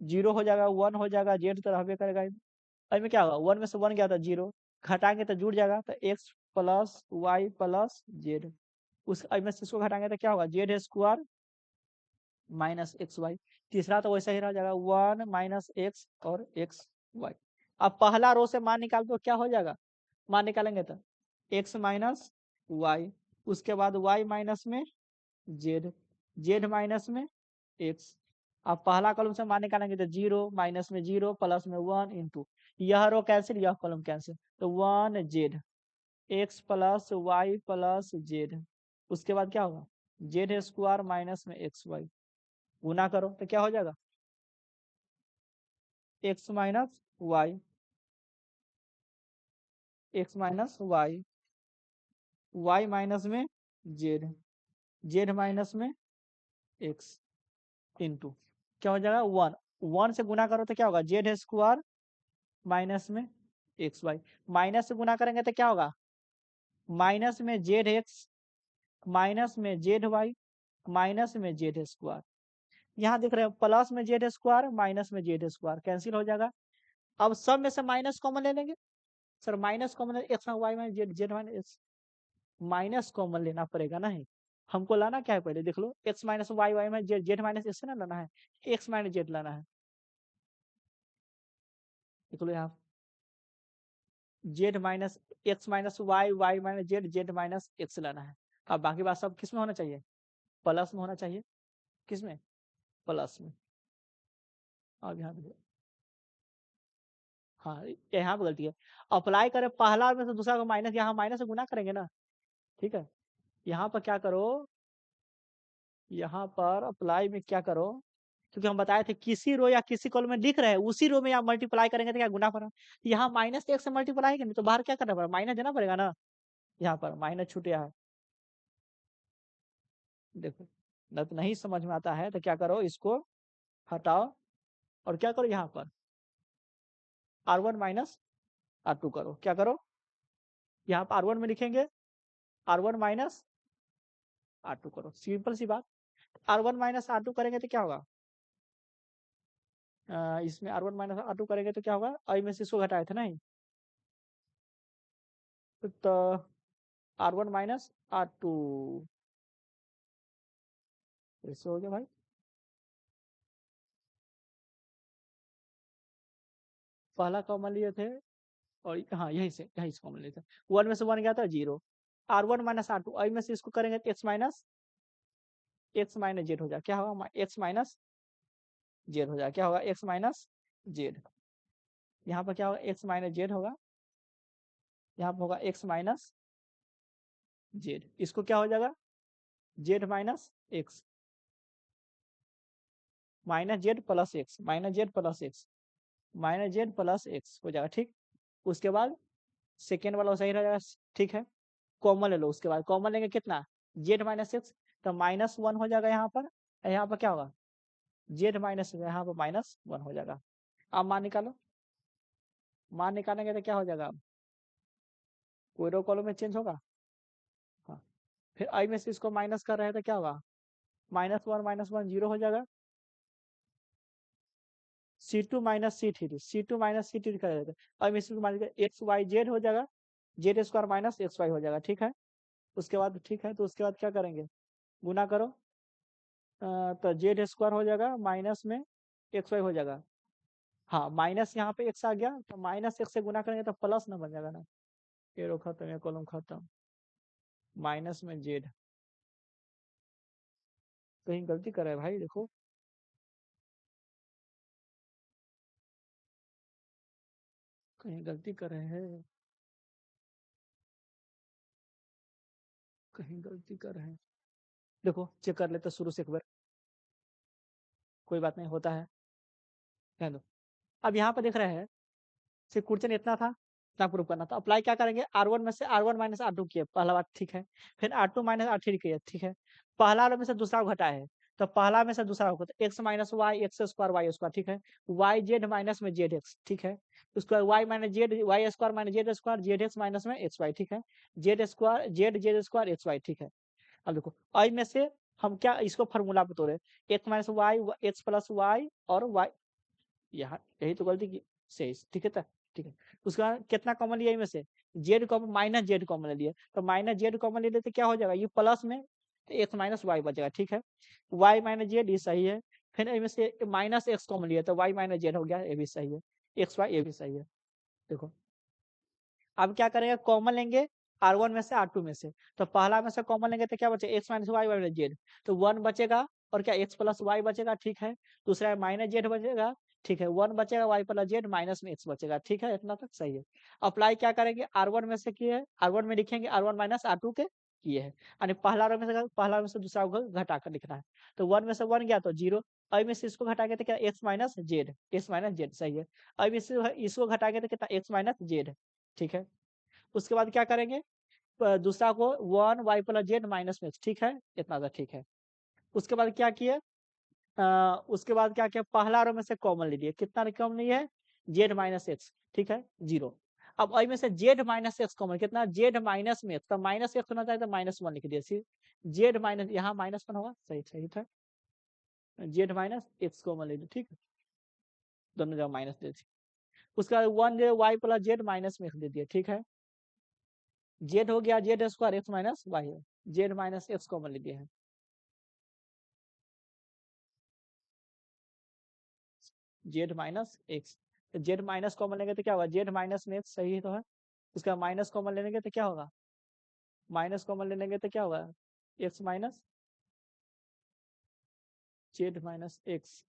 0 हो जाएगा, 1 हो जाएगा, जेड तो रहबे करेगा। इसमें क्या होगा, 1 में से 1 गया था 0, घटाएंगे तो जुड़ जाएगा, तो x plus Y plus Z. उस में से इसको घटाएंगे तो क्या होगा, Z square minus X Y. तीसरा तो वैसा ही रह जाएगा, 1 माइनस एक्स और एक्स वाई। अब पहला रो से मान निकाल दो, क्या हो जाएगा, मान निकालेंगे तो x माइनस वाई, उसके बाद y माइनस में जेड, जेड माइनस में x। अब पहला कॉलम से मान निकालेंगे तो 0 माइनस में 0 प्लस में 1 इंटू, यह रो कैंसिल, यह कॉलम कैंसिल, तो 1 Z, X plus Y plus Z. उसके बाद क्या होगा, जेड स्क्वायर माइनस में एक्स वाई, गुना करो तो क्या हो जाएगा, X minus Y, x minus Y, Y minus में जेड, जेड माइनस में एक्स इंटू क्या हो जाएगा 1, 1 से गुना करो तो क्या होगा, जेड स्क्वायर माइनस में एक्स वाई, माइनस से गुना करेंगे तो क्या होगा, माइनस में जेड एक्स, माइनस में जेड वाई, माइनस में जेड स्क्वायर। यहाँ देख रहे हैं प्लस में जेड स्क्वायर माइनस में जेड स्क्वायर कैंसिल हो जाएगा। अब सब में से माइनस कॉमन ले लेंगे, sir minus common, X Y minus Z, Z minus X, minus common लेना पड़ेगा ना ही। हमको लाना क्या है पहले देख लो, x minus Y, Y minus Z, Z minus x ना लाना है, एक्स माइनस जेड लाना है। देख लो यहाँ Z minus X minus Y, Y minus Z, Z minus X लाना है। अब बाकी बात सब किस में होना चाहिए, प्लस में होना चाहिए, किस में, प्लस में। अब यहाँ पे हाँ यहाँ पे गलती है, अप्लाई करें पहला में से दूसरा को माइनस, यहाँ माइनस से गुना करेंगे ना, ठीक है। यहाँ पर क्या करो, यहाँ पर अप्लाई में क्या करो, क्योंकि हम बताए थे किसी रो या किसी कॉलम में लिख रहे हैं उसी रो में आप मल्टीप्लाई करेंगे तो क्या गुना करें, यहाँ माइनस एक से मल्टीप्लाई करेंगे तो बाहर क्या करना पड़ेगा, माइनस देना पड़ेगा ना, यहाँ पर माइनस छूट गया है। देखो न तो नहीं समझ में आता है तो क्या करो, इसको हटाओ और क्या करो, यहाँ पर R1 माइनस R2 करो, क्या करो, यहाँ पर R1 में लिखेंगे R1 माइनस R2 करो, सिंपल सी बात। R1 माइनस R2 करेंगे तो क्या होगा, इसमें R1 माइनस R2 करेंगे तो क्या होगा, आई में से इसको घटाए थे नहीं, तो R1 माइनस R2 ऐसे हो गया भाई। पहला कॉमन लिए थे और हाँ यहीं से कॉमन लिए थे, 1 में से 1 गया था 0, R1 माइनस R2, आई में से इसको करेंगे तो एक्स माइनस जेड हो जाए, क्या होगा, एक्स माइनस जेड हो जाए, क्या होगा, एक्स माइनस जेड। यहाँ पर क्या होगा, एक्स माइनस जेड होगा, यहाँ पर होगा एक्स माइनस जेड, इसको क्या हो जाएगा, z minus X, minus Z plus x, minus Z plus x, minus Z plus x हो जाएगा, ठीक। उसके बाद सेकेंड वाला सही रह जाएगा, ठीक है। कॉमन ले लो, उसके बाद कॉमन लेंगे कितना, जेड माइनस एक्स, तो -1 हो जाएगा यहाँ पर, यहाँ पर क्या होगा, जेड माइनस, यहाँ पर -1 हो जाएगा। अब मान निकालो, मान निकालेंगे तो क्या हो जाएगा, कोई रो कॉलम में चेंज होगा, हाँ। फिर आई में से इसको माइनस कर रहे हैं तो क्या होगा, -1 0 हो जाएगा, C2 minus C3, C2 minus C3 कर देते, आई में से एक्स वाई जेड हो जाएगा, Z square minus X Y हो जाएगा, ठीक है। उसके बाद ठीक है, तो उसके बाद क्या करेंगे, गुना करो, तो जेड स्क्वायर हो जाएगा माइनस में एक्स वाई हो जाएगा, हाँ माइनस यहाँ पे एक्स आ गया, तो माइनस एक्स से गुना करेंगे तो प्लस ना बन जाएगा ना, ये रो खत्म, ये कॉलम खत्म, माइनस में जेड। कहीं गलती कर रहे हैं भाई, देखो कहीं गलती कर रहे हैं, कहीं गलती कर रहे हैं, देखो चेक कर लेते शुरू से एक बार, कोई बात नहीं होता है, रहने दो। अब यहाँ पर देख रहे हैं सिर्फ क्वेश्चन इतना था, इतना प्रूव करना था। अप्लाई क्या करेंगे, R1 में से R1 माइनस R2 किए, पहला बात ठीक है, फिर R2 माइनस R3 किए, ठीक है। पहला वाले में से दूसरा को घटाए है, तो पहला में से दूसरा होगा तो X minus Y X square Y square, ठीक है। वाई जेड माइनस में जेड एक्स, ठीक है। उसके बाद Y minus Z Y square minus Z square Z x minus में एक्स वाई, ठीक है। Z square Z Z square X Y, ठीक है। अब देखो आई में से हम क्या इसको फॉर्मूला पे तोड़े, X minus Y x plus Y और वाई, यहाँ यही तो गलती की से, ठीक है। ठीक है, उसका कितना कॉमन लिया इनमें से, Z common minus z common ले लिया, तो माइनस जेड कॉमन ले लेते क्या हो जाएगा, ये प्लस में तो एक्स माइनस वाई बचेगा, ठीक है। वाई माइनस जेड ये सही है, फिर इनमें से माइनस एक्स कॉमन लिया तो वाई माइनस जेड हो गया, ये भी सही है। एक्स वाई ये भी सही है। देखो अब क्या करेंगे, कॉमन लेंगे R1 में से R2 में से, तो पहला में से कॉमन लेंगे तो क्या बचेगा, X minus Y minus Z, तो 1 बचेगा और क्या एक्स प्लस वाई बचेगा, ठीक है। दूसरा माइनस जेड बचेगा, ठीक है। 1 बचेगा वाई प्लस जेड माइनस में एक्स बचेगा, ठीक है। इतना तक सही है। अप्लाई क्या करेंगे, R1 में से किए है, R1 में लिखेंगे R1 माइनस R2 के किए है, यानी पहला में से दूसरा को घटा कर लिखना है। तो 1 में से 1 गया तो 0, अब में से इसको घटाएंगे तो क्या एक्स माइनस जेड सही है। अब इसको घटाएंगे तो कितना एक्स माइनस जेड, ठीक है। उसके बाद क्या करेंगे, दूसरा को 1 वाई प्लस जेड माइनस में, ठीक है। इतना सा ठीक है। उसके बाद क्या किए, उसके बाद क्या किया, पहला रो में से कॉमन ले लिए, कितना कॉमन लिया है, जेड माइनस एक्स, ठीक है 0। अब आई में से जेड माइनस एक्स कॉमन कितना, जेड माइनस में एक्स, तो माइनस एक्स होना चाहिए तो -1 लिख दिया, जेड माइनस यहाँ -1 होगा, सही सही था। जेड माइनस एक्स कॉमन ले लिया, ठीक है, दोनों जगह माइनस दे दी। उसके बाद 1 वाई प्लस जेड माइनस में दे दिया, ठीक है। जेड हो गया Z square X minus Y है, जेड माइनस एक्स कॉमन ले दिया है, Z minus x. Z minus common लेंगे तो क्या होगा, जेड माइनस में एक्स सही तो है। उसका माइनस कॉमन लेंगे तो क्या होगा, माइनस कॉमन ले लेंगे तो क्या होगा, x minus Z minus x,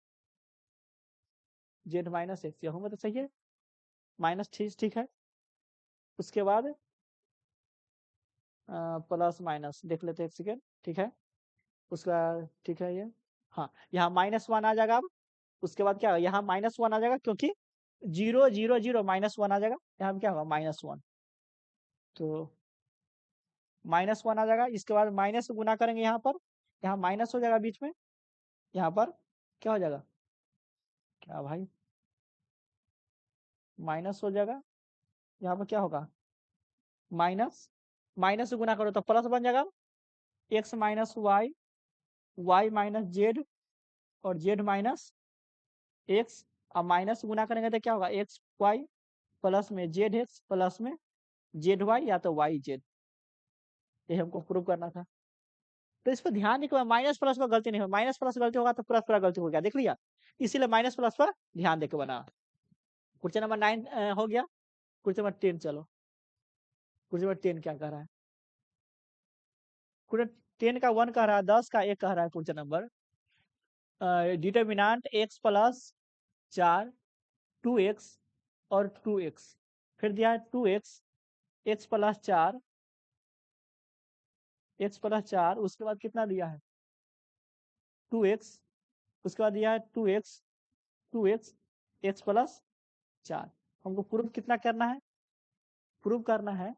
Z minus x, ये होगा तो सही है, माइनस ठीक ठीक है। उसके बाद प्लस माइनस देख लेते हैं एक सेकेंड, ठीक है। उसका ठीक है ये, हाँ यहाँ -1 आ जाएगा। अब उसके बाद क्या, यहाँ -1 आ जाएगा क्योंकि 0 0 0 -1 आ जाएगा, यहाँ पे क्या होगा -1, तो -1 आ जाएगा। इसके बाद माइनस से गुना करेंगे यहाँ पर, यहाँ माइनस हो जाएगा बीच में, यहाँ पर क्या हो जाएगा, क्या भाई माइनस हो जाएगा, यहाँ पर क्या होगा माइनस, माइनस से गुना करो तो प्लस बन जाएगा, X minus Y Y minus Z और जेड माइनस एक्स। अब माइनस से गुना करेंगे तो क्या होगा, एक्स वाई प्लस में जेड एक्स प्लस में जेड वाई या तो वाई जेड, ये हमको प्रूव करना था। तो इस पर ध्यान देखो, माइनस प्लस पर गलती नहीं हो, माइनस प्लस गलती होगा तो प्लस पर गलती हो गया, देख लिया, इसीलिए माइनस प्लस पर ध्यान देके बना। क्वेश्चन नंबर 9 हो गया। क्वेश्चन नंबर 10 चलो, क्वेश्चन नंबर 10 क्या कह रहा है, क्वेश्चन 10 का 1 कह रहा है, 10 का 1 कह रहा है। Question number determinant x plus 4 2x और 2x, फिर दिया है 2x x plus 4 x plus 4, उसके बाद कितना दिया है 2x, उसके बाद दिया है 2x 2x एक्स प्लस 4। हमको प्रूफ कितना करना है, प्रूव करना है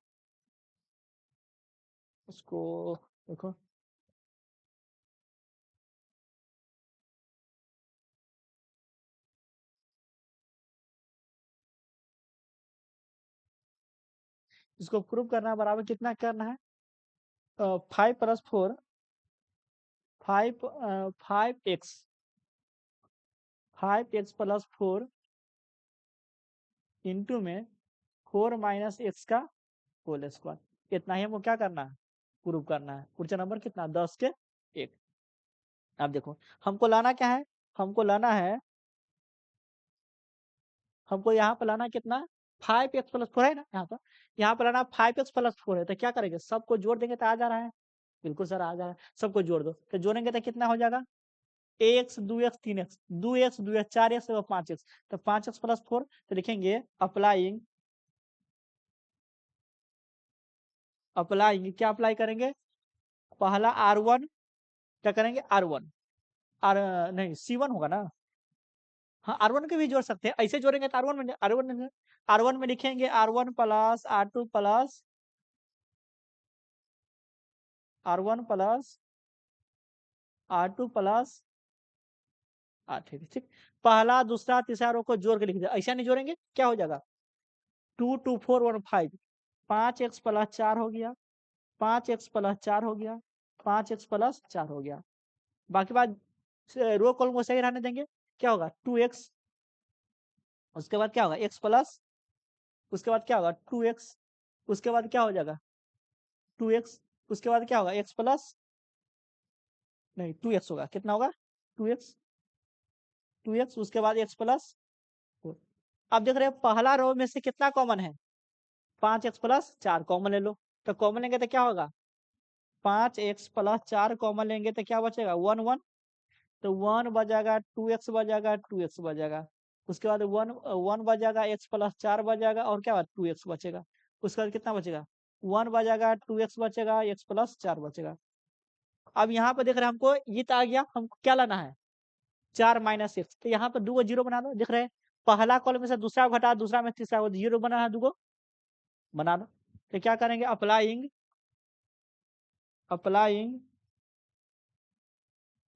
उसको, देखो इसको प्रूव करना है, बराबर कितना करना है, 5 प्लस 4 5x प्लस 4 इंटू में 4 माइनस एक्स का होल स्क्वायर, इतना ही हमको क्या करना है, प्रूव करना है। क्वेश्चन नंबर कितना 10 के 1। अब देखो हमको लाना क्या है, हमको लाना है, हमको यहाँ पर लाना कितना 5x प्लस 4 है ना, यहाँ पर लाना 5x प्लस 4 है, तो क्या करेंगे सबको जोड़ देंगे तो आ जा रहा है, बिल्कुल सर आ जा रहा है, सबको जोड़ दो, तो जोड़ेंगे तो कितना हो जाएगा x 2x 3x 2x 2x 4x और 5x, तो 5x प्लस 4, तो लिखेंगे अप्लाइंग, अप्लाइंग क्या अप्लाई करेंगे, पहला R1 क्या करेंगे R1 आर नहीं C1 होगा ना, हाँ R1 के भी जोड़ सकते हैं, ऐसे जोड़ेंगे तो R1 में लिखेंगे R1 plus R2 plus R1 plus R2 plus R3। ठीक, पहला दूसरा तीसरा रो को जोड़ के लिख दिया। ऐसा नहीं जोड़ेंगे क्या हो जाएगा, 2 2 4 1 5, 5x प्लस 4 हो गया, 5x प्लस 4 हो गया, 5x प्लस 4 हो गया। बाकी बात रो कॉलम को सही रहने देंगे, क्या होगा 2x, उसके बाद क्या होगा x प्लस, उसके बाद क्या होगा 2x, उसके बाद क्या हो जाएगा 2x, उसके बाद क्या होगा x प्लस, नहीं 2x होगा, कितना होगा 2x, 2x उसके बाद x प्लस 4। अब देख रहे हैं पहला रो में से कितना कॉमन है, 5x प्लस 4 कॉमन ले लो, तो कॉमन लेंगे तो क्या होगा 5x प्लस 4 कॉमन लेंगे तो क्या बचेगा 1 1, तो 1 बचेगा, 2x बचेगा, 2x बचेगा, उसके बाद 1 1 बचेगा, x प्लस 4 बचेगा, और क्या बात 2x बचेगा, उसके बाद कितना बचेगा 1 बचेगा, 2x बचेगा, x प्लस 4 बचेगा। अब यहाँ पर देख रहे हैं हमको ये तो आ गया, हमको क्या लाना है 4 माइनस एक्स, तो यहाँ पर दो जीरो बना दो, देख रहे हैं पहला कॉलम में से दूसरा घटा, दूसरा में तीसरा को जीरो बना है, दो बना दो। तो क्या करेंगे अप्लाइंग, अप्लाइंग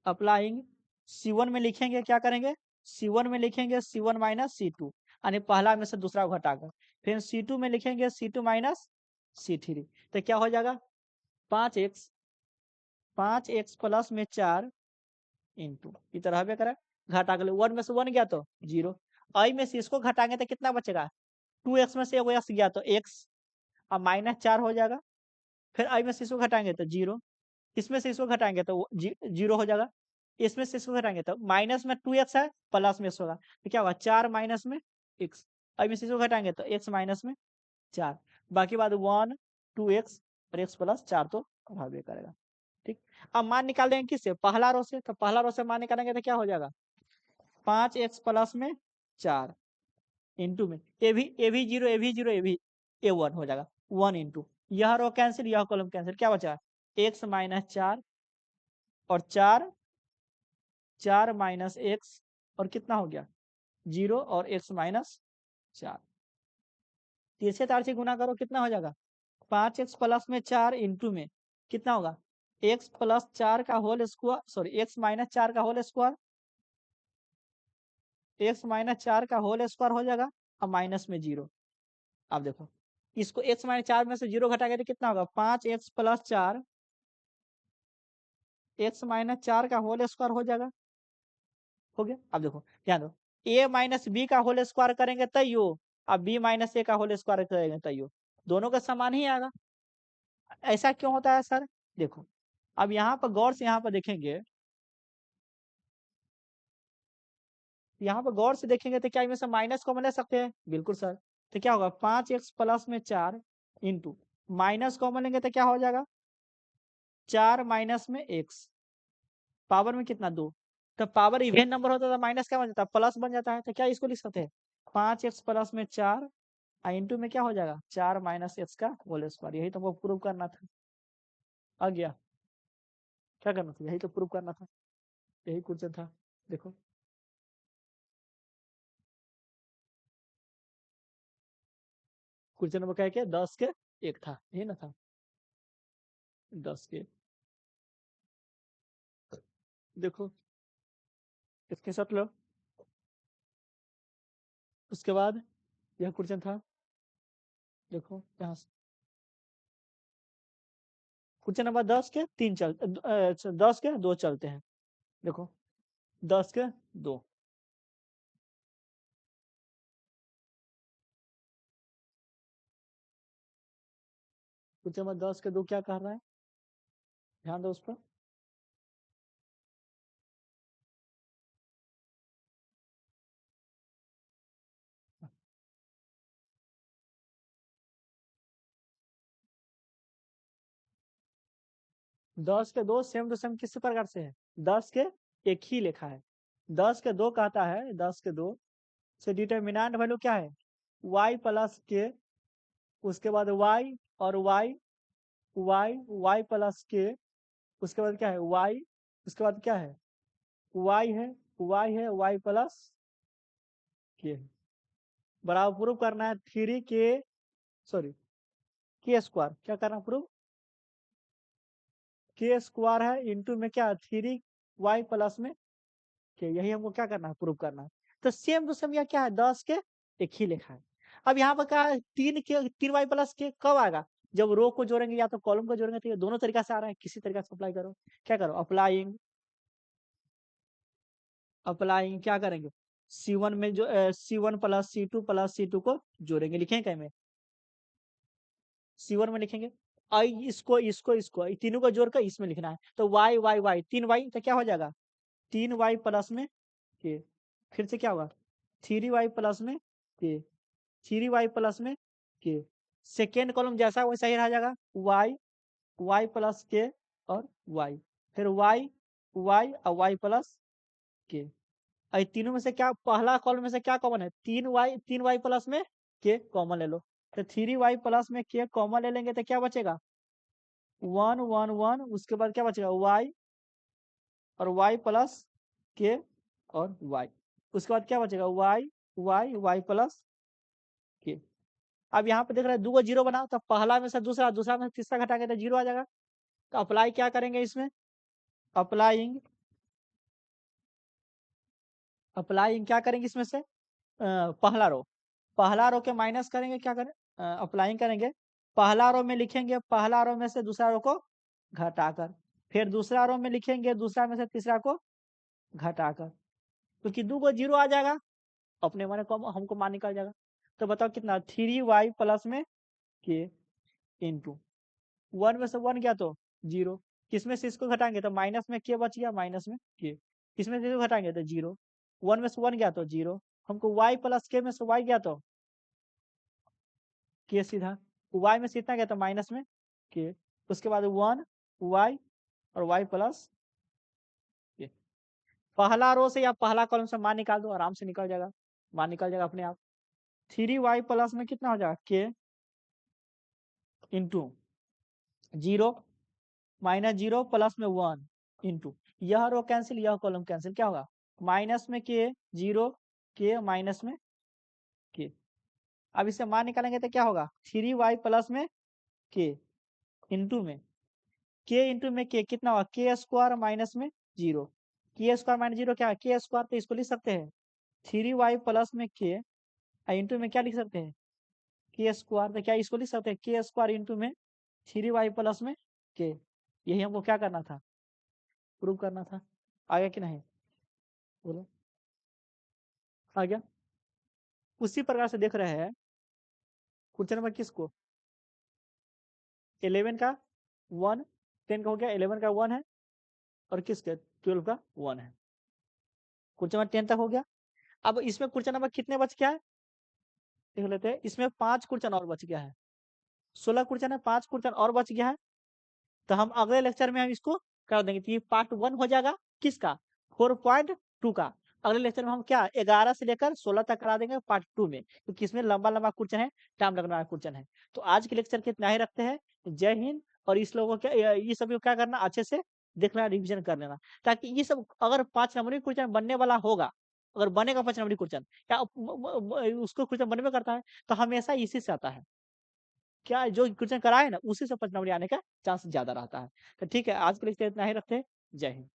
अप्लाइंग C1 में लिखेंगे, क्या करेंगे C1 में लिखेंगे C1 माइनस C2, यानी पहला में से दूसरा को घटाकर, फिर C2 में लिखेंगे C2 माइनस C3, तो क्या हो जाएगा 5x, 5x प्लस में 4 इंटू इस तरह भी करें, घटा कर 1 में से 1 गया तो 0, आई में से इसको घटाएंगे तो कितना बचेगा 2x में से एगो x गया तो x, अब माइनस 4 हो जाएगा, फिर आई में से इसको घटाएंगे तो 0, इसमें से इसको घटाएंगे तो 0 हो जाएगा, इसमें से इसको घटाएंगे तो माइनस में 2x है, प्लस में होगा, तो क्या होगा 4 माइनस में x, आई में से इसको घटाएंगे तो x माइनस में 4, बाकी बात 1 2x और x प्लस 4 तो रहबे करेगा। ठीक, अब मान निकाल देंगे किससे पहला रो से, तो पहला रो से मान निकालेंगे तो क्या हो जाएगा 5x प्लस में 4 इंटू में ए भी 0 ए भी 0 ए भी A1 हो जाएगा 1 इंटू, यह रो कैंसिल यह कॉलम कैंसिल, क्या बचा x माइनस 4 और 4 माइनस एक्स, और कितना हो गया 0 और x माइनस 4, तीसरे तार से गुना करो कितना हो जाएगा 5x प्लस में 4 इंटू में कितना होगा x प्लस 4 का whole square, sorry x minus 4 का होल स्क्वायर, x माइनस 4 का होल स्क्वायर हो जाएगा, अब माइनस में 0। अब देखो इसको x माइनस 4 में से 0 घटाएंगे तो कितना होगा 5x प्लस 4, x माइनस 4 का होल स्क्वायर हो जाएगा, हो गया। अब देखो ध्यान दो a माइनस बी का होल स्क्वायर करेंगे तैयो, अब b माइनस ए का होल स्क्वायर करेंगे तैयो, दोनों का समान ही आएगा। ऐसा क्यों होता है सर, देखो अब यहाँ पर गौर से यहाँ पर देखेंगे, यहाँ पर गौर से देखेंगे तो क्या इनमें से माइनस कॉमन ले सकते हैं, बिल्कुल सर, तो क्या होगा 5x प्लस में 4 इंटू माइनस कॉमन लेंगे तो क्या हो जाएगा 4 माइनस में x, पावर में कितना 2, तो पावर इवेंट नंबर होता है तो माइनस क्या बन जाता है प्लस बन जाता है, तो क्या इसको लिख सकते हैं 5x प्लस में 4 इंटू में क्या हो जाएगा 4 माइनस एक्स का होल स्क्वायर, यही तुमको प्रूव करना था। आ गया, क्या करना था, यही तो प्रूव करना था, यही क्वेश्चन था। देखो क्वेश्चन नंबर क्या है, क्या 10 के 1 था, यही ना था 10 के, देखो इसके साथ लो, उसके बाद यह क्वेश्चन था, देखो यहाँ से क्वेश्चन नंबर 10 के 3 चलते, 10 के 2 चलते हैं, देखो 10 के 2, क्वेश्चन नंबर 10 के 2 क्या कह रहा है, ध्यान दो उस पर, 10 के 2 सेम टू सेम किस प्रकार से है, 10 के एक ही लिखा है, 10 के 2 कहता है 10 के 2 से डिटर्मिनेंट वैल्यू क्या है y प्लस के, उसके बाद y और y प्लस के, उसके बाद क्या है y, उसके बाद क्या है y है, y प्लस के, बराबर प्रूव करना है 3k, सॉरी के स्क्वायर, क्या करना प्रूव के स्क्वायर है इंटू में क्या 3 y प्लस में के, यही हमको क्या करना है, प्रूव करना है। तो सेम टू सेम यह क्या है, 10 के एक ही लिखा है। अब यहाँ पर क्या है, 3y प्लस के कब आएगा, जब रो को जोड़ेंगे या तो कॉलम को जोड़ेंगे, तो ये दोनों तरीका से आ रहा है, किसी तरीका से अप्लाई करो। क्या करो, अप्लाइंग क्या करेंगे, C1 में जो C1 प्लस C2 को जोड़ेंगे, लिखेंगे क्या में, C1 में लिखेंगे, आई इसको तीनों को जोड़कर इसमें लिखना है। तो y 3y, तो क्या हो जाएगा 3y प्लस में के, फिर से क्या होगा 3y प्लस में के, 3y प्लस में के, सेकेंड कॉलम जैसा वैसा ही रह जाएगा, y प्लस के और y, फिर y और y प्लस के। और तीनों में से क्या, पहला कॉलम में से क्या कॉमन है, 3y प्लस में के कॉमन ले लो। तो 3y प्लस में के कॉमन ले लेंगे तो क्या बचेगा 1 1 1, उसके बाद क्या बचेगा y और y प्लस के और y, उसके बाद क्या बचेगा y प्लस के। अब यहाँ पे देख रहे हैं 2 जीरो बना, तो पहला में से दूसरा, दूसरा में से तीसरा घटाएंगे तो जीरो आ जाएगा। तो अप्लाई क्या करेंगे इसमें, अप्लाइंग क्या करेंगे इसमें से पहला रो के माइनस करेंगे, क्या करें अप्लाइंग करेंगे, पहला रो में लिखेंगे पहला रो में से दूसरा रो को घटाकर, फिर दूसरा रो में लिखेंगे दूसरा में से तीसरा को घटाकर, क्योंकि 2 जीरो आ जाएगा, अपने मन को हमको मान निकल जाएगा। तो बताओ कितना 3y प्लस में के इंटू 1 में से 1 गया तो जीरो, किसमें से इसको घटाएंगे तो माइनस में के बच गया, माइनस में के, किसमें से इसको घटाएंगे तो जीरो, 1 में से 1 गया तो जीरो, हमको y प्लस के में से y गया तो के सीधा, y में से इतना गया तो माइनस में के, उसके बाद 1 y और y प्लस के। पहला रो से या पहला कॉलम से मान निकाल दो, आराम से निकल जाएगा, मान निकल जाएगा अपने आप। 3y प्लस में कितना हो जाएगा के into zero minus zero plus में 1 इंटू, यह रो कैंसिल यह कॉलम कैंसिल, क्या होगा माइनस में के जीरो के माइनस में के। अब इसे मान निकालेंगे तो क्या होगा 3y प्लस में के इंटू में के इंटू में के कितना होगा के स्क्वायर माइनस में जीरो, के स्क्वायर माइनस जीरो क्या है के स्क्वायर, तो इसको लिख सकते हैं 3y प्लस में के इंटू में क्या लिख सकते हैं के स्क्वायर, तो क्या इसको लिख सकते हैं के स्क्वायर इंटू में 3y प्लस में के। यही हमको क्या करना था, प्रूव करना था। आ गया कि नहीं, बोलो आ गया। उसी प्रकार से देख रहे हैं क्वेश्चन नंबर किसको 11 का 1, 10 का हो गया, 11 का 1 है और किसके 12 का 1 है। क्वेश्चन नंबर 10 तक हो गया। अब इसमें क्वेश्चन नंबर कितने बच गया है देख लेते हैं, इसमें 5 क्वेश्चन और बच गया है, 16 क्वेश्चन है, 5 क्वेश्चन और बच गया है। तो हम अगले लेक्चर में हम इसको कर देंगे, तो ये पार्ट 1 हो जाएगा किसका 4.2 का। अगले लेक्चर में हम क्या 11 से लेकर 16 तक करा देंगे पार्ट 2 में, क्योंकि इसमें लंबा लंबा क्वेश्चन है, टाइम लगने वाला क्वेश्चन है। तो आज के लेक्चर के इतना ही रखते हैं। जय हिंद। और इस लोगों के ये सभी को क्या करना अच्छे से देखना, रिविजन कर लेना, ताकि ये सब अगर 5 नंबरी क्वेश्चन बनने वाला होगा, अगर बनेगा 5 नंबरी क्वेश्चन या उसको क्वेश्चन बनने में करता है, तो हमेशा इसी से आता है, क्या जो क्वेश्चन कराए ना उसी से 5 नंबरी आने का चांस ज्यादा रहता है। तो ठीक है, आज के लिए इतना ही रखते हैं। जय हिंद।